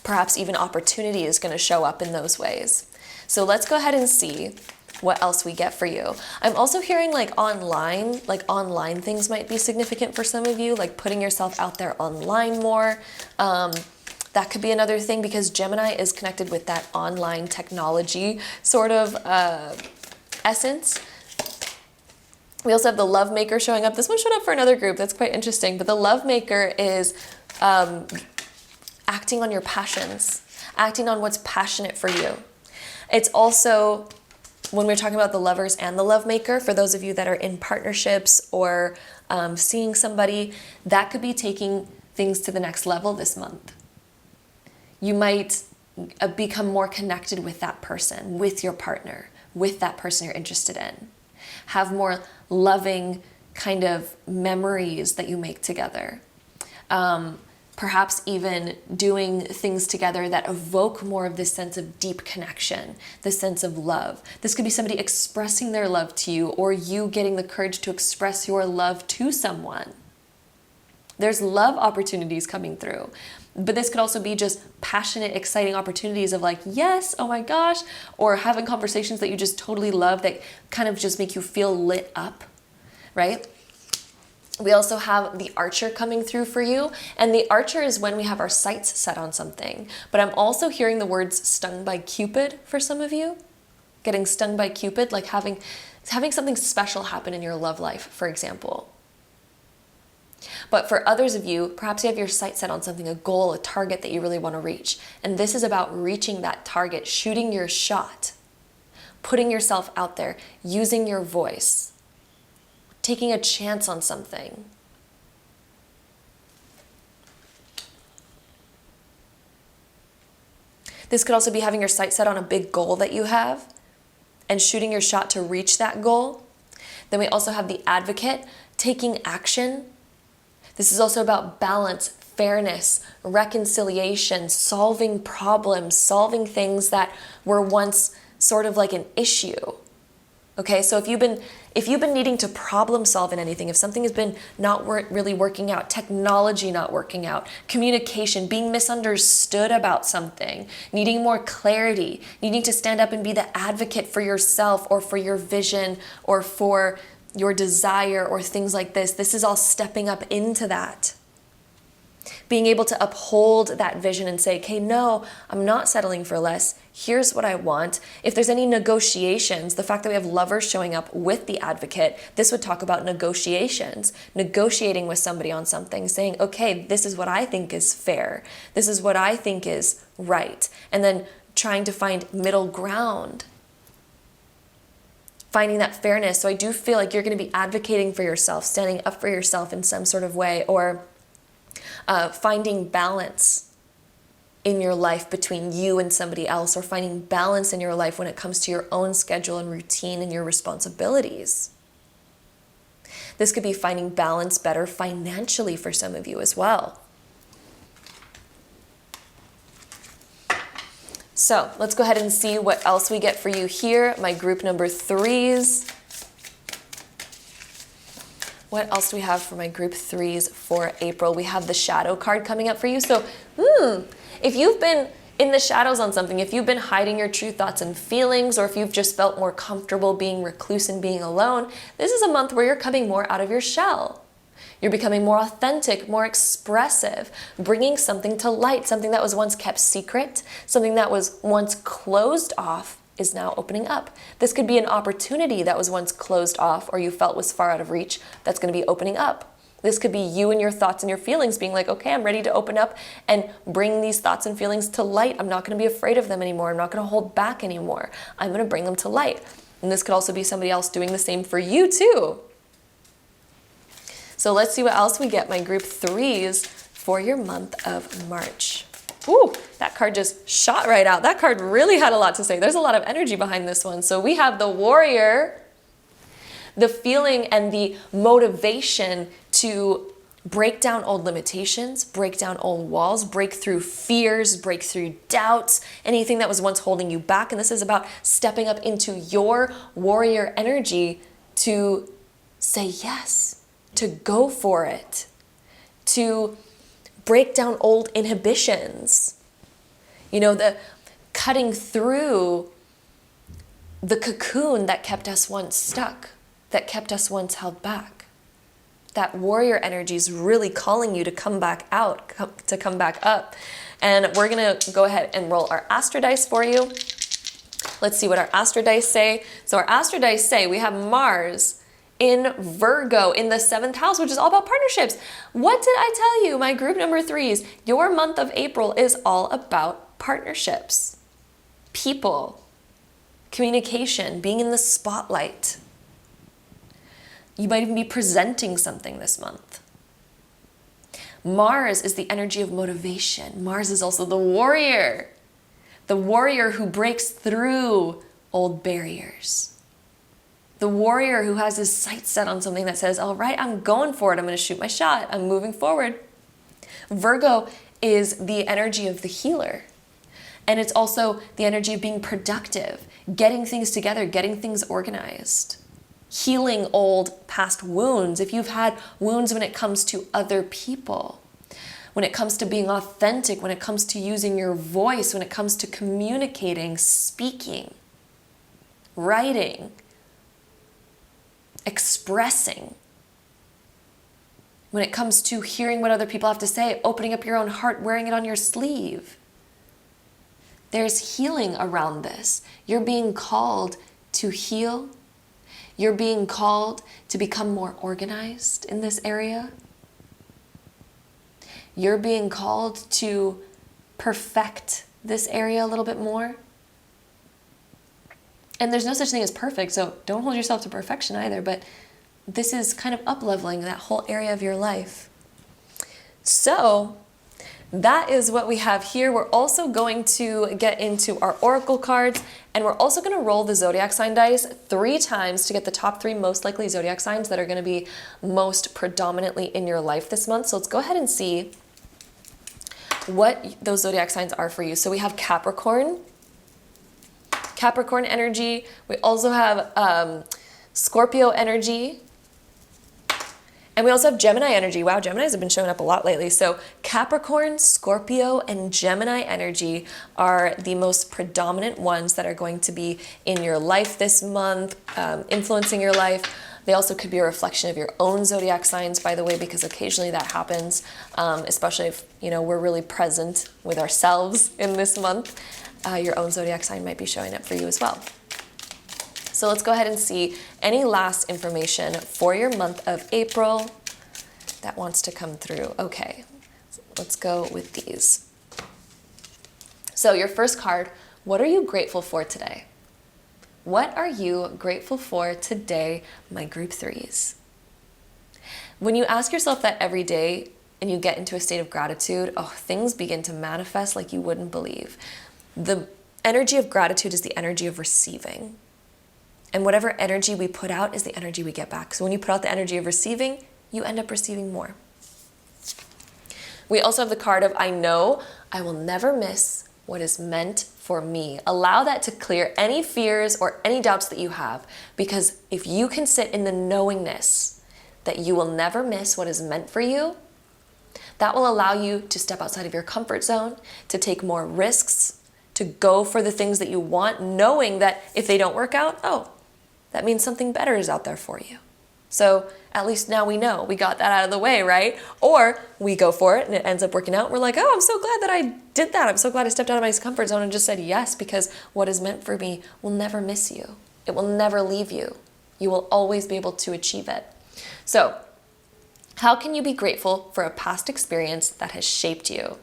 Perhaps even opportunity is going to show up in those ways. So let's go ahead and see what else we get for you. I'm also hearing like online things might be significant for some of you, like putting yourself out there online more. That could be another thing, because Gemini is connected with that online technology sort of essence. We also have the love maker showing up. This one showed up for another group. That's quite interesting. But the love maker is acting on your passions, acting on what's passionate for you. It's also when we're talking about the lovers and the love maker, for those of you that are in partnerships or seeing somebody, that could be taking things to the next level this month. You might become more connected with that person, with your partner, with that person you're interested in. Have more loving kind of memories that you make together. Perhaps even doing things together that evoke more of this sense of deep connection, this sense of love. This could be somebody expressing their love to you, or you getting the courage to express your love to someone. There's love opportunities coming through. But this could also be just passionate, exciting opportunities of like, yes, oh my gosh, or having conversations that you just totally love that kind of just make you feel lit up, right? We also have the Archer coming through for you. And the Archer is when we have our sights set on something. But I'm also hearing the words stung by Cupid for some of you. Getting stung by Cupid, like having something special happen in your love life, for example. But for others of you, perhaps you have your sights set on something, a goal, a target that you really want to reach. And this is about reaching that target, shooting your shot, putting yourself out there, using your voice, taking a chance on something. This could also be having your sights set on a big goal that you have and shooting your shot to reach that goal. Then we also have the Advocate, taking action. This is also about balance, fairness, reconciliation, solving problems, solving things that were once sort of like an issue. Okay, so if you've been needing to problem solve in anything, if something has been not really working out, technology not working out, communication, being misunderstood about something, needing more clarity, needing to stand up and be the advocate for yourself or for your vision or for your desire or things like this, this is all stepping up into that. Being able to uphold that vision and say, okay, no, I'm not settling for less. Here's what I want. If there's any negotiations, the fact that we have lovers showing up with the Advocate, this would talk about negotiations, negotiating with somebody on something, saying, okay, this is what I think is fair. This is what I think is right. And then trying to find middle ground, finding that fairness. So I do feel like you're going to be advocating for yourself, standing up for yourself in some sort of way, or finding balance in your life between you and somebody else, or finding balance in your life when it comes to your own schedule and routine and your responsibilities. This could be finding balance better financially for some of you as well. So let's go ahead and see what else we get for you here. My group number 3s. What else do we have for my group 3s for April? We have the shadow card coming up for you. So, if you've been in the shadows on something, if you've been hiding your true thoughts and feelings, or if you've just felt more comfortable being recluse and being alone, this is a month where you're coming more out of your shell. You're becoming more authentic, more expressive, bringing something to light, something that was once kept secret, something that was once closed off is now opening up. This could be an opportunity that was once closed off or you felt was far out of reach that's going to be opening up. This could be you and your thoughts and your feelings being like, okay, I'm ready to open up and bring these thoughts and feelings to light. I'm not going to be afraid of them anymore. I'm not going to hold back anymore. I'm going to bring them to light. And this could also be somebody else doing the same for you too. So let's see what else we get, my group 3s for your month of March. Ooh, that card just shot right out. That card really had a lot to say. There's a lot of energy behind this one. So we have the Warrior, the feeling and the motivation to break down old limitations, break down old walls, break through fears, break through doubts, anything that was once holding you back. And this is about stepping up into your warrior energy to say yes, to go for it, to break down old inhibitions. You know, the cutting through the cocoon that kept us once stuck, that kept us once held back. That warrior energy is really calling you to come back out, to come back up. And we're gonna go ahead and roll our Astro Dice for you. Let's see what our Astro Dice say. So our Astro Dice say we have Mars in Virgo in the 7th house, which is all about partnerships. What did I tell you, my group number 3s? Your month of April is all about partnerships, people, communication, being in the spotlight. You might even be presenting something this month. Mars is the energy of motivation. Mars is also the warrior who breaks through old barriers. The warrior who has his sights set on something that says, all right, I'm going for it. I'm going to shoot my shot. I'm moving forward. Virgo is the energy of the healer. And it's also the energy of being productive, getting things together, getting things organized, healing old past wounds. If you've had wounds when it comes to other people, when it comes to being authentic, when it comes to using your voice, when it comes to communicating, speaking, writing, expressing, when it comes to hearing what other people have to say, opening up your own heart, wearing it on your sleeve. There's healing around this. You're being called to heal. You're being called to become more organized in this area. You're being called to perfect this area a little bit more. And there's no such thing as perfect, so don't hold yourself to perfection either, but this is kind of up-leveling that whole area of your life. So that is what we have here. We're also going to get into our oracle cards, and we're also going to roll the zodiac sign dice 3 times to get the top 3 most likely zodiac signs that are going to be most predominantly in your life this month. So let's go ahead and see what those zodiac signs are for you. So we have Capricorn energy. We also have Scorpio energy. And we also have Gemini energy. Wow, Geminis have been showing up a lot lately. So Capricorn, Scorpio, and Gemini energy are the most predominant ones that are going to be in your life this month, influencing your life. They also could be a reflection of your own zodiac signs, by the way, because occasionally that happens, especially if we're really present with ourselves in this month. Your own zodiac sign might be showing up for you as well. So let's go ahead and see any last information for your month of April that wants to come through. Okay, so let's go with these. So your first card, what are you grateful for today? What are you grateful for today, my group 3s? When you ask yourself that every day and you get into a state of gratitude, things begin to manifest like you wouldn't believe. The energy of gratitude is the energy of receiving. And whatever energy we put out is the energy we get back. So when you put out the energy of receiving, you end up receiving more. We also have the card of, I know I will never miss what is meant for me. Allow that to clear any fears or any doubts that you have. Because if you can sit in the knowingness that you will never miss what is meant for you, that will allow you to step outside of your comfort zone, to take more risks, to go for the things that you want, knowing that if they don't work out, that means something better is out there for you. So at least now we know, we got that out of the way, right? Or we go for it and it ends up working out. We're like, I'm so glad that I did that. I'm so glad I stepped out of my comfort zone and just said yes, because what is meant for me will never miss you. It will never leave you. You will always be able to achieve it. So how can you be grateful for a past experience that has shaped you?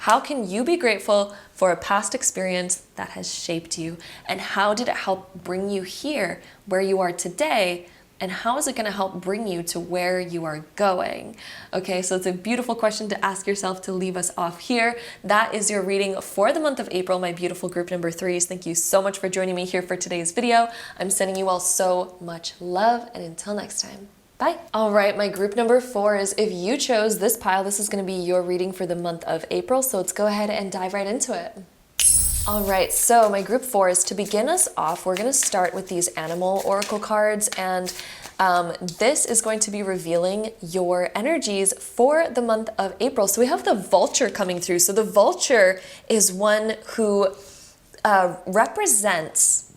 How can you be grateful for a past experience that has shaped you? And how did it help bring you here, where you are today? And how is it going to help bring you to where you are going? Okay, so it's a beautiful question to ask yourself to leave us off here. That is your reading for the month of April, my beautiful group number 3s. Thank you so much for joining me here for today's video. I'm sending you all so much love, and until next time. Bye. All right, my group number 4s. If you chose this pile, this is going to be your reading for the month of April. So let's go ahead and dive right into it. All right, so my group 4s, to begin us off, we're going to start with these animal oracle cards, and this is going to be revealing your energies for the month of April. So we have the vulture coming through. So the vulture is one who represents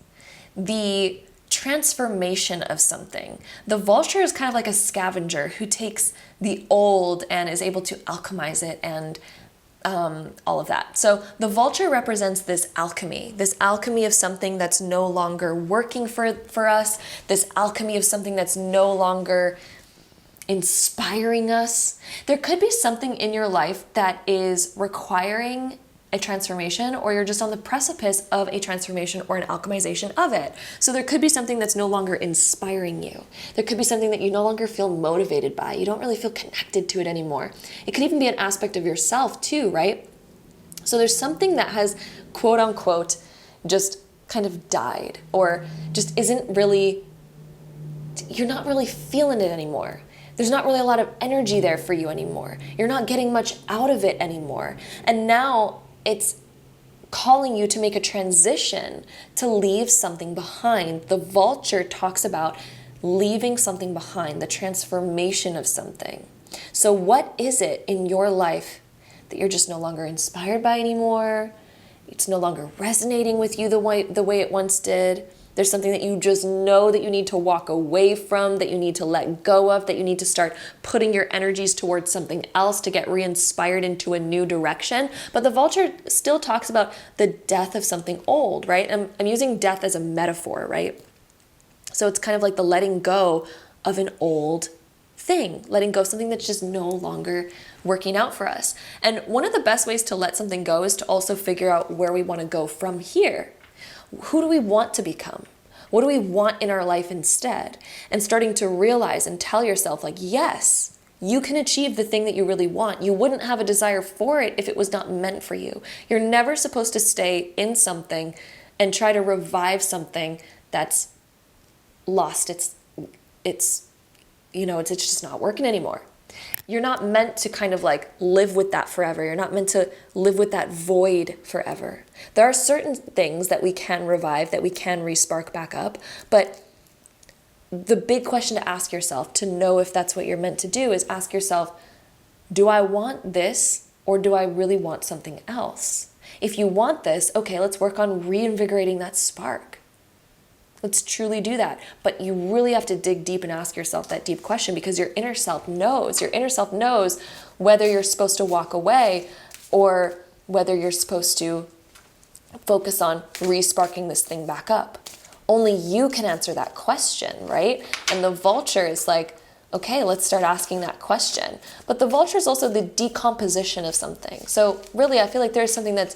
the transformation of something. The vulture is kind of like a scavenger who takes the old and is able to alchemize it and all of that. So the vulture represents this alchemy of something that's no longer working for us, this alchemy of something that's no longer inspiring us. There could be something in your life that is requiring a transformation, or you're just on the precipice of a transformation or an alchemization of it. So there could be something that's no longer inspiring you. There could be something that you no longer feel motivated by. You don't really feel connected to it anymore. It could even be an aspect of yourself too, right? So there's something that has, quote unquote, just kind of died, or just isn't really, you're not really feeling it anymore. There's not really a lot of energy there for you anymore. You're not getting much out of it anymore. And now it's calling you to make a transition, to leave something behind. The vulture talks about leaving something behind, the transformation of something. So what is it in your life that you're just no longer inspired by anymore? It's no longer resonating with you the way it once did. There's something that you just know that you need to walk away from, that you need to let go of, that you need to start putting your energies towards something else to get re-inspired into a new direction. But the vulture still talks about the death of something old, right? I'm using death as a metaphor, right? So it's kind of like the letting go of an old thing, letting go of something that's just no longer working out for us. And one of the best ways to let something go is to also figure out where we want to go from here. Who do we want to become? What do we want in our life instead? And starting to realize and tell yourself, like, yes, you can achieve the thing that you really want. You wouldn't have a desire for it if it was not meant for you. You're never supposed to stay in something and try to revive something that's lost its just not working anymore. You're not meant to kind of like live with that forever. You're not meant to live with that void forever. There are certain things that we can revive, that we can re-spark back up. But the big question to ask yourself, to know if that's what you're meant to do, is ask yourself, do I want this, or do I really want something else? If you want this, okay, let's work on reinvigorating that spark. Let's truly do that. But you really have to dig deep and ask yourself that deep question, because your inner self knows. Your inner self knows whether you're supposed to walk away or whether you're supposed to focus on re-sparking this thing back up. Only you can answer that question, right? And the vulture is like, okay, let's start asking that question. But the vulture is also the decomposition of something. So really, I feel like there's something that's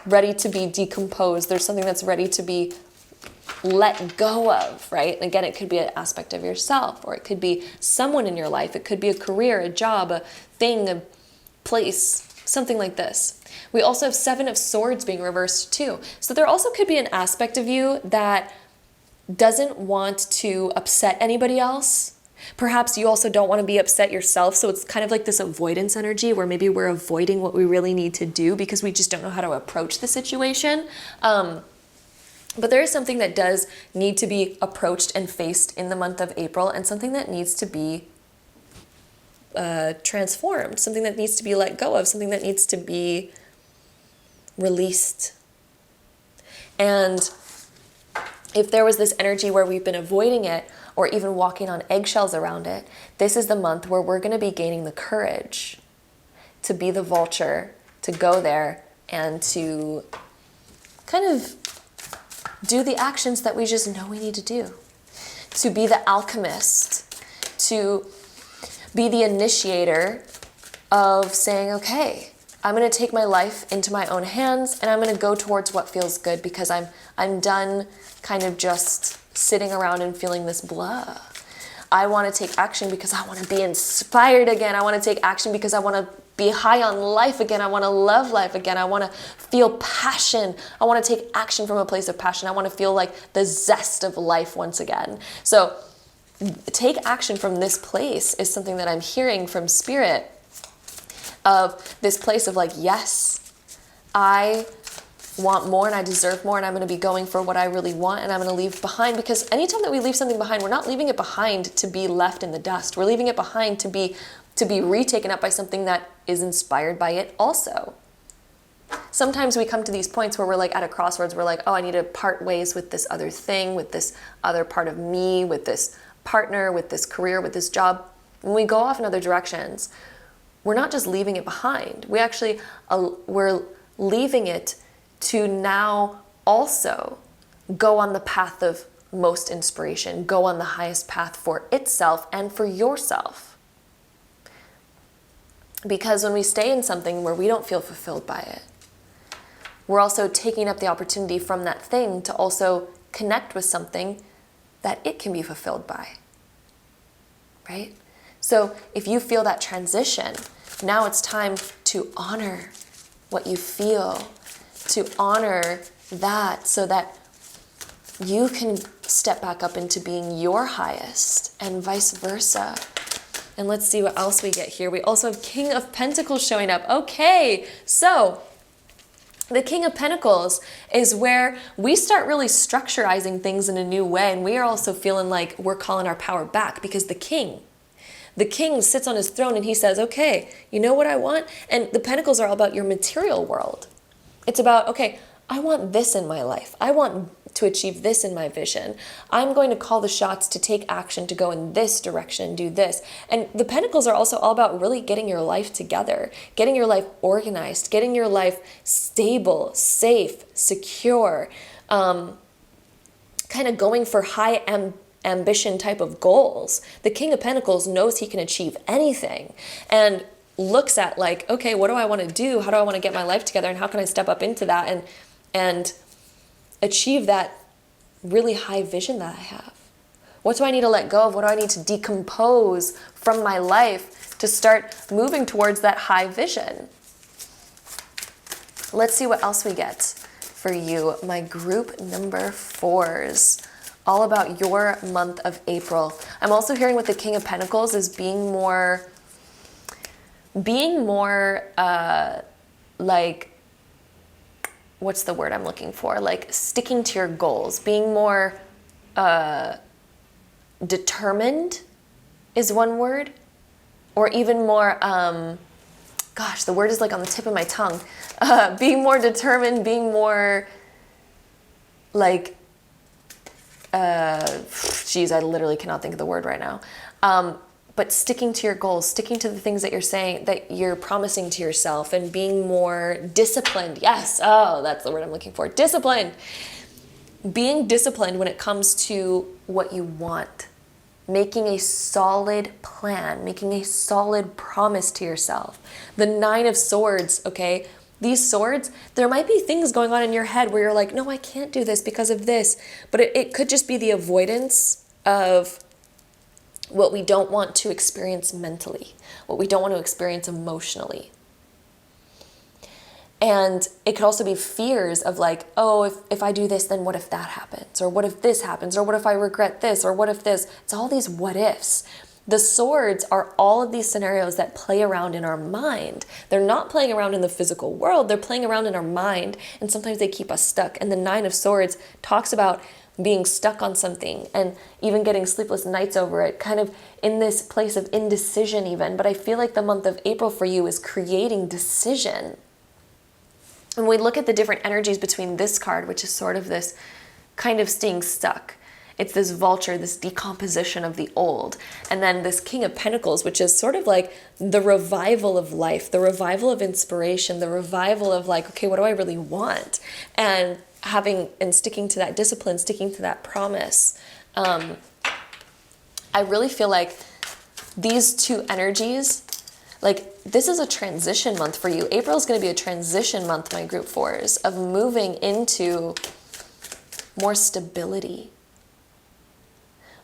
ready to be decomposed. There's something that's ready to be let go of, right? And again, it could be an aspect of yourself, or it could be someone in your life. It could be a career, a job, a thing, a place, something like this. We also have 7 of Swords being reversed too. So there also could be an aspect of you that doesn't want to upset anybody else. Perhaps you also don't want to be upset yourself. So it's kind of like this avoidance energy where maybe we're avoiding what we really need to do because we just don't know how to approach the situation. But there is something that does need to be approached and faced in the month of April, and something that needs to be transformed, something that needs to be let go of, something that needs to be released. And if there was this energy where we've been avoiding it or even walking on eggshells around it, this is the month where we're going to be gaining the courage to be the vulture, to go there and to kind of do the actions that we just know we need to do. To be the alchemist, to be the initiator of saying, okay, I'm going to take my life into my own hands and I'm going to go towards what feels good, because I'm done kind of just sitting around and feeling this blah. I want to take action because I want to be inspired again. I want to take action because I want to be high on life again. I want to love life again. I want to feel passion. I want to take action from a place of passion. I want to feel like the zest of life once again. So take action from this place is something that I'm hearing from Spirit, of this place of like, yes, I want more and I deserve more, and I'm going to be going for what I really want, and I'm going to leave behind, because anytime that we leave something behind, we're not leaving it behind to be left in the dust. We're leaving it behind to be retaken up by something that is inspired by it also. Sometimes we come to these points where we're like at a crossroads. We're like, oh, I need to part ways with this other thing, with this other part of me, with this partner, with this career, with this job. When we go off in other directions, we're not just leaving it behind. We actually, we're leaving it to now also go on the path of most inspiration, go on the highest path for itself and for yourself. Because when we stay in something where we don't feel fulfilled by it, we're also taking up the opportunity from that thing to also connect with something that it can be fulfilled by, right? So if you feel that transition, now it's time to honor what you feel, to honor that so that you can step back up into being your highest and vice versa. And let's see what else we get here. We also have King of Pentacles showing up. Okay, so the King of Pentacles is where we start really structurizing things in a new way. And we are also feeling like we're calling our power back because the king sits on his throne and he says, okay, you know what I want? And the Pentacles are all about your material world. It's about, okay, I want this in my life. I want to achieve this in my vision. I'm going to call the shots to take action to go in this direction, do this. And the Pentacles are also all about really getting your life together, getting your life organized, getting your life stable, safe, secure, kind of going for high ambition type of goals. The King of Pentacles knows he can achieve anything and looks at like, okay, what do I want to do? How do I want to get my life together? And how can I step up into that and achieve that really high vision that I have? What do I need to let go of? What do I need to decompose from my life to start moving towards that high vision? Let's see what else we get for you, my group number 4s. All about your month of April. I'm also hearing with the King of Pentacles is being more like, what's the word I'm looking for? Like sticking to your goals, being more determined is one word, or even more, gosh, the word is like on the tip of my tongue. Being more determined, being more like, geez, I literally cannot think of the word right now. But sticking to your goals, sticking to the things that you're saying, that you're promising to yourself, and being more disciplined. Yes. Oh, that's the word I'm looking for. Disciplined. Being disciplined when it comes to what you want. Making a solid plan, making a solid promise to yourself. The 9 of Swords, okay? These swords, there might be things going on in your head where you're like, no, I can't do this because of this. But it could just be the avoidance of what we don't want to experience mentally, what we don't want to experience emotionally. And it could also be fears of like, oh, if I do this, then what if that happens? Or what if this happens? Or what if I regret this? Or what if this? It's all these what ifs. The swords are all of these scenarios that play around in our mind. They're not playing around in the physical world. They're playing around in our mind. And sometimes they keep us stuck. And the 9 of Swords talks about being stuck on something and even getting sleepless nights over it, kind of in this place of indecision even. But I feel like the month of April for you is creating decision. And we look at the different energies between this card, which is sort of this kind of staying stuck. It's this vulture, this decomposition of the old. And then this King of Pentacles, which is sort of like the revival of life, the revival of inspiration, the revival of like, okay, what do I really want? And sticking to that discipline, sticking to that promise. I really feel like these two energies, like this is a transition month for you. April is going to be a transition month, my group 4s, of moving into more stability.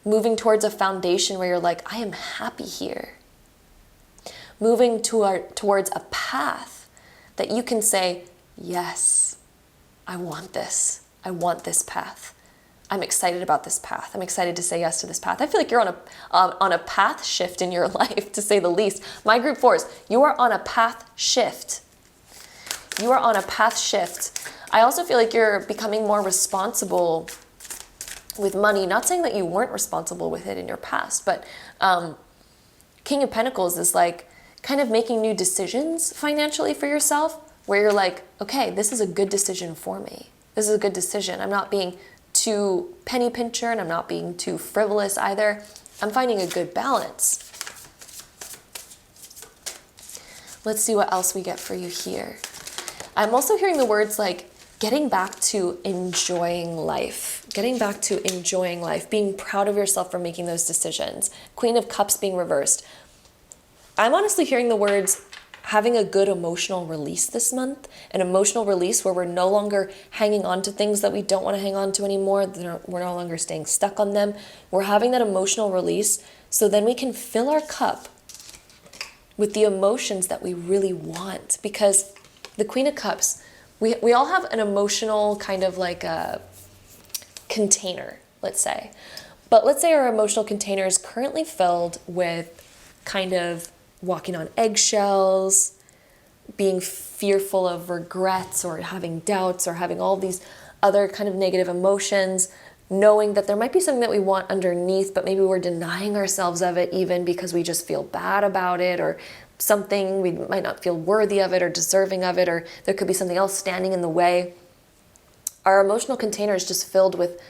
Moving towards a foundation where you're like, I am happy here. Moving towards a path that you can say, yes, I want this. I want this path. I'm excited about this path. I'm excited to say yes to this path. I feel like you're on a path shift in your life, to say the least. My group 4s, you are on a path shift. You are on a path shift. I also feel like you're becoming more responsible with money. Not saying that you weren't responsible with it in your past, but King of Pentacles is like kind of making new decisions financially for yourself, where you're like, okay, this is a good decision for me. This is a good decision. I'm not being too penny pincher and I'm not being too frivolous either. I'm finding a good balance. Let's see what else we get for you here. I'm also hearing the words like getting back to enjoying life, getting back to enjoying life, being proud of yourself for making those decisions. Queen of Cups being reversed. I'm honestly hearing the words having a good emotional release this month, an emotional release where we're no longer hanging on to things that we don't want to hang on to anymore. We're no longer staying stuck on them. We're having that emotional release so then we can fill our cup with the emotions that we really want. Because the Queen of Cups, we all have an emotional kind of like a container, let's say. But let's say our emotional container is currently filled with kind of walking on eggshells, being fearful of regrets or having doubts or having all these other kind of negative emotions, knowing that there might be something that we want underneath, but maybe we're denying ourselves of it even because we just feel bad about it, or something we might not feel worthy of it or deserving of it, or there could be something else standing in the way. Our emotional container is just filled with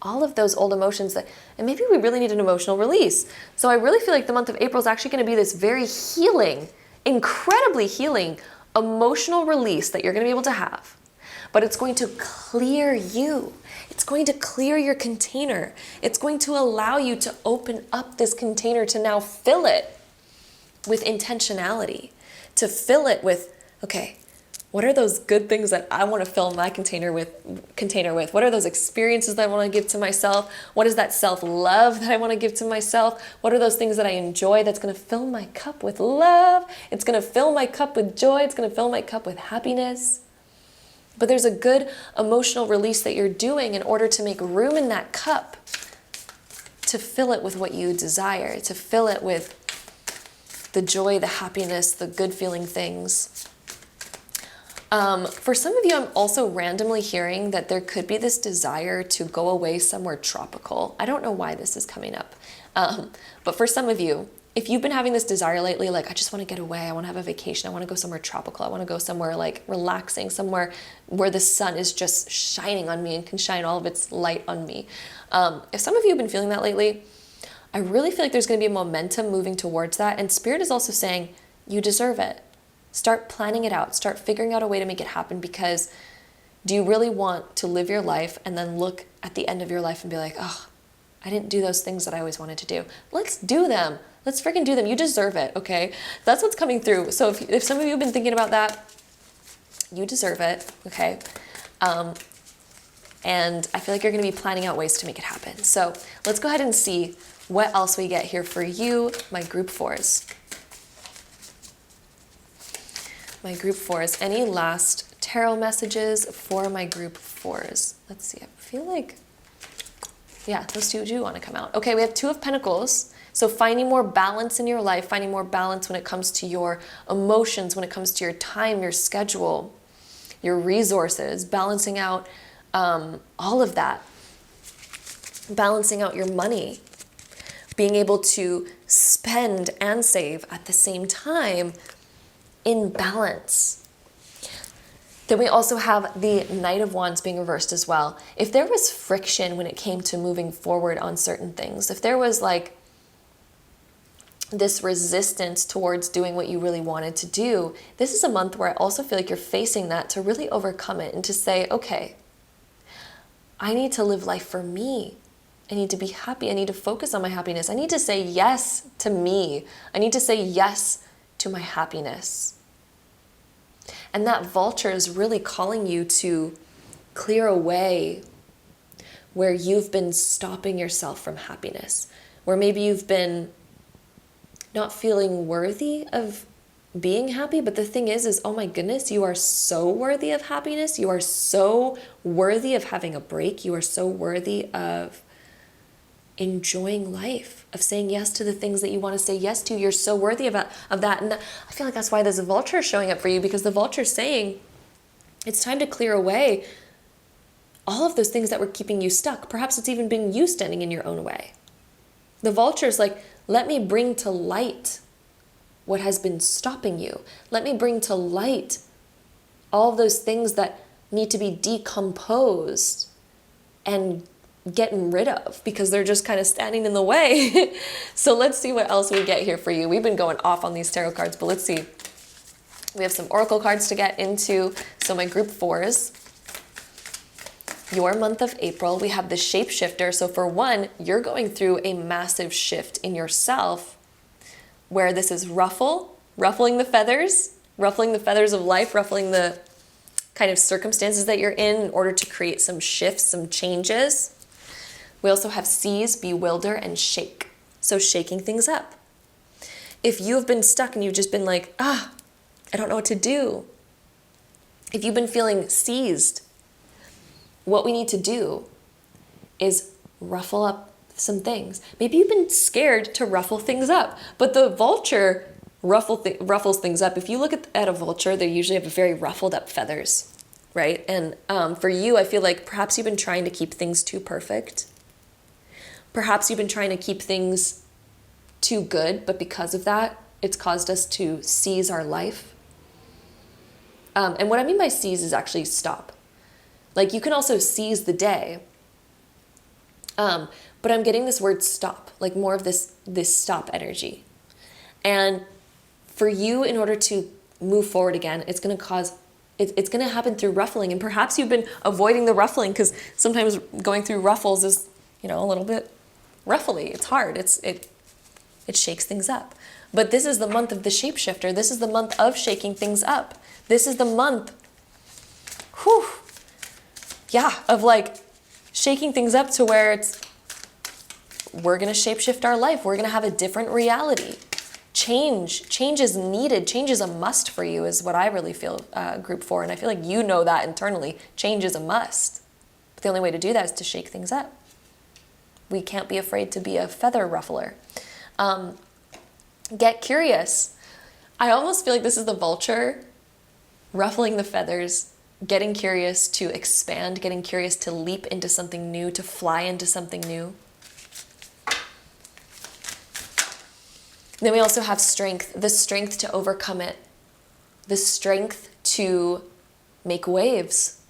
all of those old emotions and maybe we really need an emotional release. So I really feel like the month of April is actually going to be this very healing, incredibly healing emotional release that you're going to be able to have. But it's going to clear you. It's going to clear your container. It's going to allow you to open up this container to now fill it with intentionality, to fill it with, okay, what are those good things that I want to fill my container with? What are those experiences that I want to give to myself? What is that self-love that I want to give to myself? What are those things that I enjoy that's going to fill my cup with love? It's going to fill my cup with joy. It's going to fill my cup with happiness. But there's a good emotional release that you're doing in order to make room in that cup to fill it with what you desire, to fill it with the joy, the happiness, the good feeling things. For some of you, I'm also randomly hearing that there could be this desire to go away somewhere tropical. I don't know why this is coming up. But for some of you, if you've been having this desire lately, like, I just want to get away, I want to have a vacation, I want to go somewhere tropical, I want to go somewhere like relaxing, somewhere where the sun is just shining on me and can shine all of its light on me. If some of you have been feeling that lately, I really feel like there's going to be a momentum moving towards that. And Spirit is also saying, you deserve it. Start planning it out. Start figuring out a way to make it happen, because do you really want to live your life and then look at the end of your life and be like, oh, I didn't do those things that I always wanted to do. Let's do them. Let's freaking do them. You deserve it, okay? That's what's coming through. So if some of you have been thinking about that, you deserve it, okay? And I feel like you're going to be planning out ways to make it happen. So let's go ahead and see what else we get here for you, my group fours. My group fours. Any last tarot messages for my group fours? Let's see. I feel like, yeah, those two do want to come out. Okay, we have Two of Pentacles. So finding more balance in your life, finding more balance when it comes to your emotions, when it comes to your time, your schedule, your resources, balancing out all of that. Balancing out your money. Being able to spend and save at the same time in balance. Then we also have the Knight of Wands being reversed as well. If there was friction when it came to moving forward on certain things, if there was like this resistance towards doing what you really wanted to do, this is a month where I also feel like you're facing that to really overcome it and to say, okay, I need to live life for me. I need to be happy. I need to focus on my happiness. I need to say yes to me. I need to say yes to my happiness. And that vulture is really calling you to clear away where you've been stopping yourself from happiness, where maybe you've been not feeling worthy of being happy. But the thing is, oh my goodness, you are so worthy of happiness. You are so worthy of having a break. You are so worthy of enjoying life, of saying yes to the things that you want to say yes to. You're so worthy of that. And I feel like that's why there's a vulture showing up for you, because the vulture is saying it's time to clear away all of those things that were keeping you stuck. Perhaps it's even been you standing in your own way. The vulture is like, let me bring to light what has been stopping you. Let me bring to light all of those things that need to be decomposed and getting rid of, because they're just kind of standing in the way. So let's see what else we get here for you. We've been going off on these tarot cards, but let's see. We have some oracle cards to get into. So my group fours, your month of April, we have the shapeshifter. So for one, you're going through a massive shift in yourself, where this is ruffle, ruffling the feathers of life, ruffling the kind of circumstances that you're in order to create some shifts, some changes. We also have seize, bewilder, and shake. So shaking things up. If you've been stuck and you've just been like, I don't know what to do. If you've been feeling seized, what we need to do is ruffle up some things. Maybe you've been scared to ruffle things up, but the vulture ruffles things up. If you look at a vulture, they usually have very ruffled up feathers, right? And for you, I feel like perhaps you've been trying to keep things too perfect. Perhaps you've been trying to keep things too good, but because of that, it's caused us to seize our life. And what I mean by seize is actually stop. Like you can also seize the day, but I'm getting this word stop, like more of this stop energy. And for you, in order to move forward again, it's going to happen through ruffling. And perhaps you've been avoiding the ruffling because sometimes going through ruffles is, a little bit ruffly. It's hard. It shakes things up. But this is the month of the shapeshifter. This is the month of shaking things up. This is the month, of like shaking things up to where we're going to shapeshift our life. We're going to have a different reality. Change is needed. Change is a must for you is what I really feel group 4. And I feel like you know that internally. Change is a must. But the only way to do that is to shake things up. We can't be afraid to be a feather ruffler. Get curious. I almost feel like this is the vulture ruffling the feathers, getting curious to expand, getting curious to leap into something new, to fly into something new. Then we also have strength, the strength to overcome it, the strength to make waves,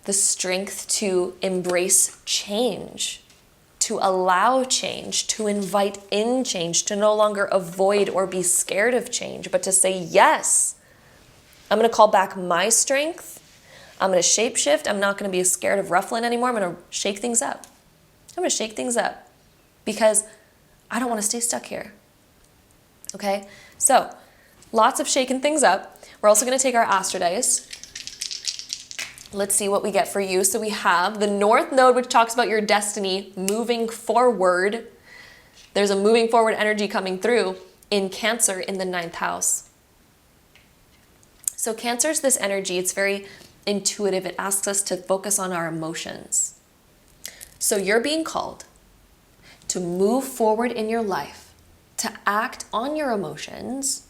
the strength to embrace change, to allow change, to invite in change, to no longer avoid or be scared of change, but to say, yes, I'm going to call back my strength. I'm going to shapeshift. I'm not going to be scared of ruffling anymore. I'm going to shake things up. I'm going to shake things up because I don't want to stay stuck here. Okay? So, lots of shaking things up. We're also going to take our Astro dice. Let's see what we get for you. So we have the North Node, which talks about your destiny moving forward. There's a moving forward energy coming through in Cancer in the 9th house. So Cancer is this energy. It's very intuitive. It asks us to focus on our emotions. So you're being called to move forward in your life, to act on your emotions,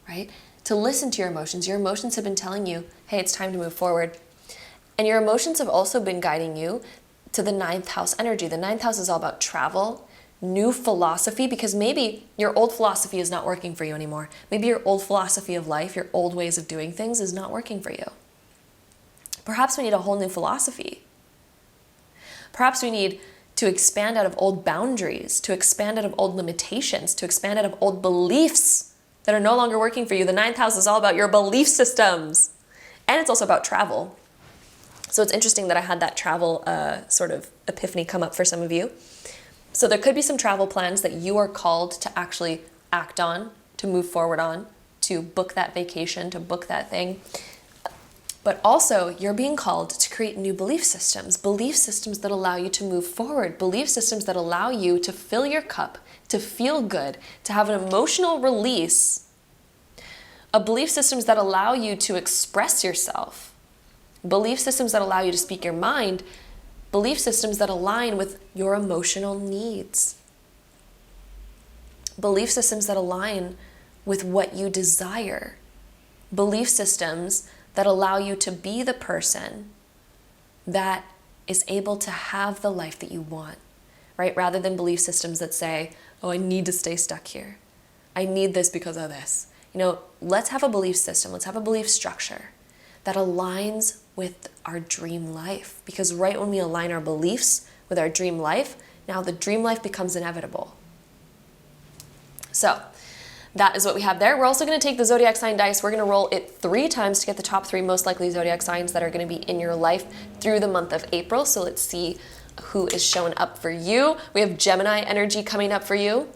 right? To listen to your emotions. Your emotions have been telling you, hey, it's time to move forward. And your emotions have also been guiding you to the 9th house energy. The 9th house is all about travel, new philosophy, because maybe your old philosophy is not working for you anymore. Maybe your old philosophy of life, your old ways of doing things is not working for you. Perhaps we need a whole new philosophy. Perhaps we need to expand out of old boundaries, to expand out of old limitations, to expand out of old beliefs that are no longer working for you. The 9th house is all about your belief systems. And it's also about travel. So it's interesting that I had that travel sort of epiphany come up for some of you. So there could be some travel plans that you are called to actually act on, to move forward on, to book that vacation, to book that thing. But also you're being called to create new belief systems that allow you to move forward, belief systems that allow you to fill your cup, to feel good, to have an emotional release, belief systems that allow you to express yourself, belief systems that allow you to speak your mind, belief systems that align with your emotional needs, belief systems that align with what you desire, belief systems that allow you to be the person that is able to have the life that you want, right? Rather than belief systems that say, oh, I need to stay stuck here. I need this because of this. Let's have a belief system. Let's have a belief structure that aligns with our dream life. Because right when we align our beliefs with our dream life, now the dream life becomes inevitable. So that is what we have there. We're also going to take the zodiac sign dice. We're going to roll it 3 times to get the top 3 most likely zodiac signs that are going to be in your life through the month of April. So let's see who is showing up for you. We have Gemini energy coming up for you.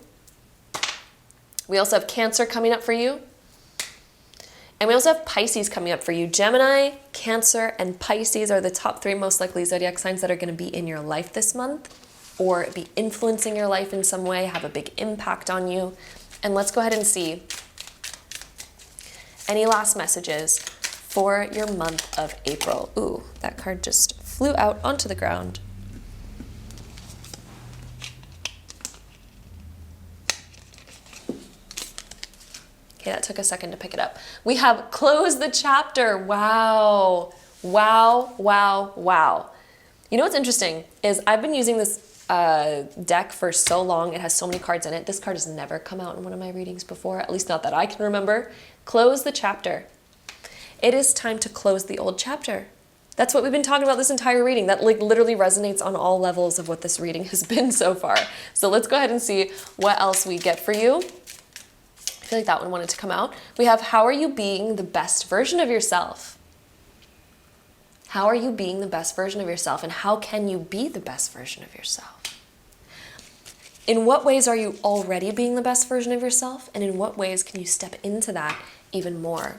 We also have Cancer coming up for you. And we also have Pisces coming up for you. Gemini, Cancer, and Pisces are the top 3 most likely zodiac signs that are going to be in your life this month, or be influencing your life in some way, have a big impact on you. And let's go ahead and see any last messages for your month of April. Ooh, that card just flew out onto the ground. Okay, that took a second to pick it up. We have close the chapter. Wow. Wow, wow, wow. You know what's interesting is I've been using this deck for so long. It has so many cards in it. This card has never come out in one of my readings before, at least not that I can remember. Close the chapter. It is time to close the old chapter. That's what we've been talking about this entire reading. That like literally resonates on all levels of what this reading has been so far. So let's go ahead and see what else we get for you. I feel like that one wanted to come out. We have, how are you being the best version of yourself? How are you being the best version of yourself? And how can you be the best version of yourself? In what ways are you already being the best version of yourself? And in what ways can you step into that even more?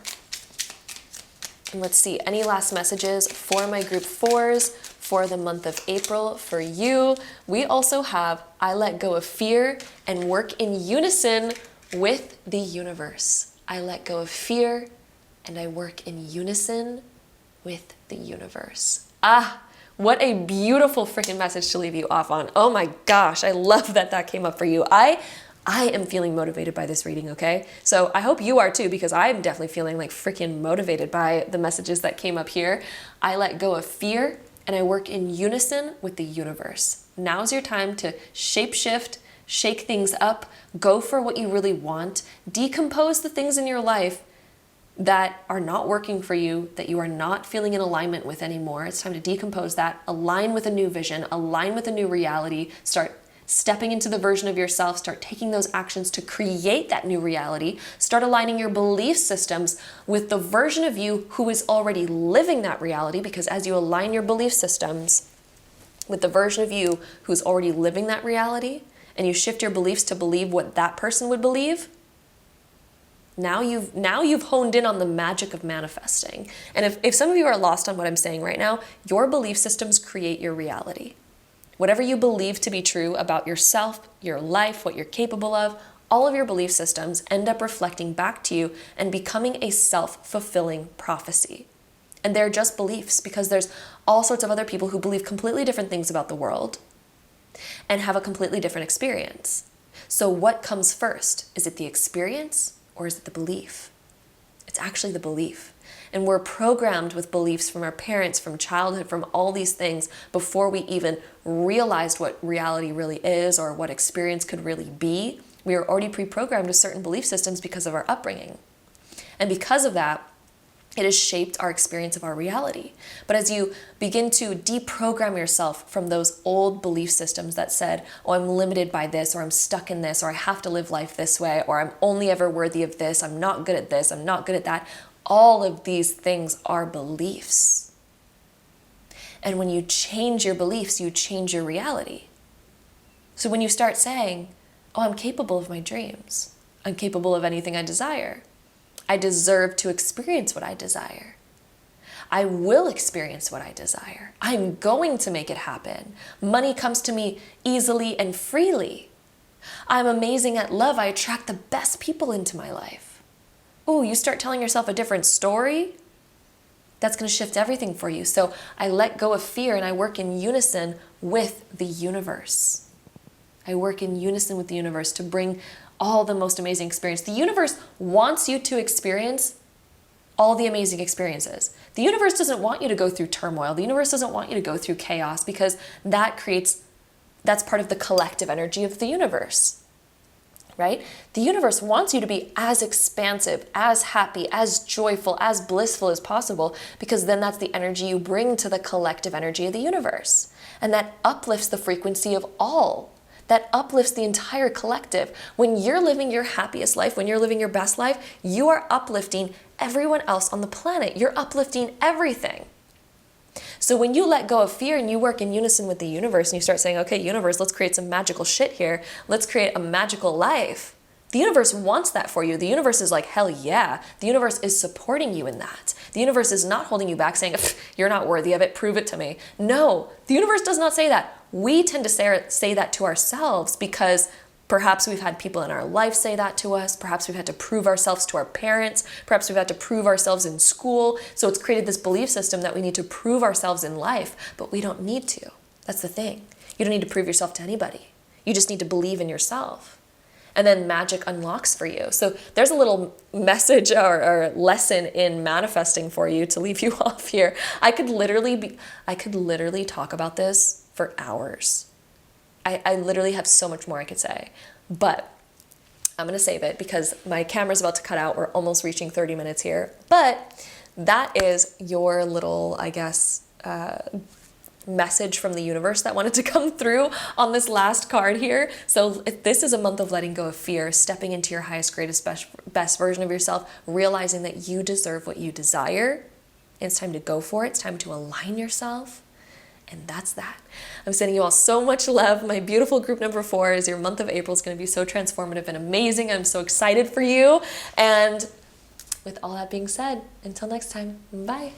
And let's see, any last messages for my group 4s for the month of April for you? We also have, I let go of fear and work in unison with the universe. I let go of fear and I work in unison with the universe. Ah, what a beautiful freaking message to leave you off on. Oh my gosh, I love that that came up for you. I am feeling motivated by this reading, okay? So I hope you are too, because I'm definitely feeling like freaking motivated by the messages that came up here. I let go of fear and I work in unison with the universe. Now's your time to shapeshift, shake things up, go for what you really want, decompose the things in your life that are not working for you, that you are not feeling in alignment with anymore. It's time to decompose that, align with a new vision, align with a new reality, start stepping into the version of yourself, start taking those actions to create that new reality, start aligning your belief systems with the version of you who is already living that reality, because as you align your belief systems with the version of you who's already living that reality, and you shift your beliefs to believe what that person would believe, now you've honed in on the magic of manifesting. And if some of you are lost on what I'm saying right now, your belief systems create your reality. Whatever you believe to be true about yourself, your life, what you're capable of, all of your belief systems end up reflecting back to you and becoming a self-fulfilling prophecy. And they're just beliefs, because there's all sorts of other people who believe completely different things about the world and have a completely different experience. So what comes first? Is it the experience or is it the belief? It's actually the belief. And we're programmed with beliefs from our parents, from childhood, from all these things before we even realized what reality really is or what experience could really be. We are already pre-programmed with certain belief systems because of our upbringing. And because of that, it has shaped our experience of our reality. But as you begin to deprogram yourself from those old belief systems that said, oh, I'm limited by this, or I'm stuck in this, or I have to live life this way, or I'm only ever worthy of this, I'm not good at this, I'm not good at that. All of these things are beliefs. And when you change your beliefs, you change your reality. So when you start saying, oh, I'm capable of my dreams, I'm capable of anything I desire, I deserve to experience what I desire, I will experience what I desire, I'm going to make it happen, money comes to me easily and freely, I'm amazing at love, I attract the best people into my life. Oh, you start telling yourself a different story, that's going to shift everything for you. So I let go of fear and I work in unison with the universe. I work in unison with the universe to bring all the most amazing experience. The universe wants you to experience all the amazing experiences. The universe doesn't want you to go through turmoil. The universe doesn't want you to go through chaos, because that's part of the collective energy of the universe. Right? The universe wants you to be as expansive, as happy, as joyful, as blissful as possible, because then that's the energy you bring to the collective energy of the universe. And that uplifts the frequency of all. That uplifts the entire collective. When you're living your happiest life, when you're living your best life, you are uplifting everyone else on the planet. You're uplifting everything. So when you let go of fear and you work in unison with the universe and you start saying, okay, universe, let's create some magical shit here. Let's create a magical life. The universe wants that for you. The universe is like, hell yeah. The universe is supporting you in that. The universe is not holding you back saying, you're not worthy of it, prove it to me. No, the universe does not say that. We tend to say that to ourselves because perhaps we've had people in our life say that to us. Perhaps we've had to prove ourselves to our parents. Perhaps we've had to prove ourselves in school. So it's created this belief system that we need to prove ourselves in life, but we don't need to. That's the thing. You don't need to prove yourself to anybody. You just need to believe in yourself. And then magic unlocks for you. So there's a little message or lesson in manifesting for you to leave you off here. I could literally talk about this for hours. I literally have so much more I could say, but I'm going to save it because my camera's about to cut out. We're almost reaching 30 minutes here, but that is your little, I guess, message from the universe that wanted to come through on this last card here. So this is a month of letting go of fear, stepping into your highest, greatest, best version of yourself, realizing that you deserve what you desire. It's time to go for it. It's time to align yourself. And that's that. I'm sending you all so much love. My beautiful group number 4 is your month of April is going to be so transformative and amazing. I'm so excited for you. And with all that being said, until next time, bye.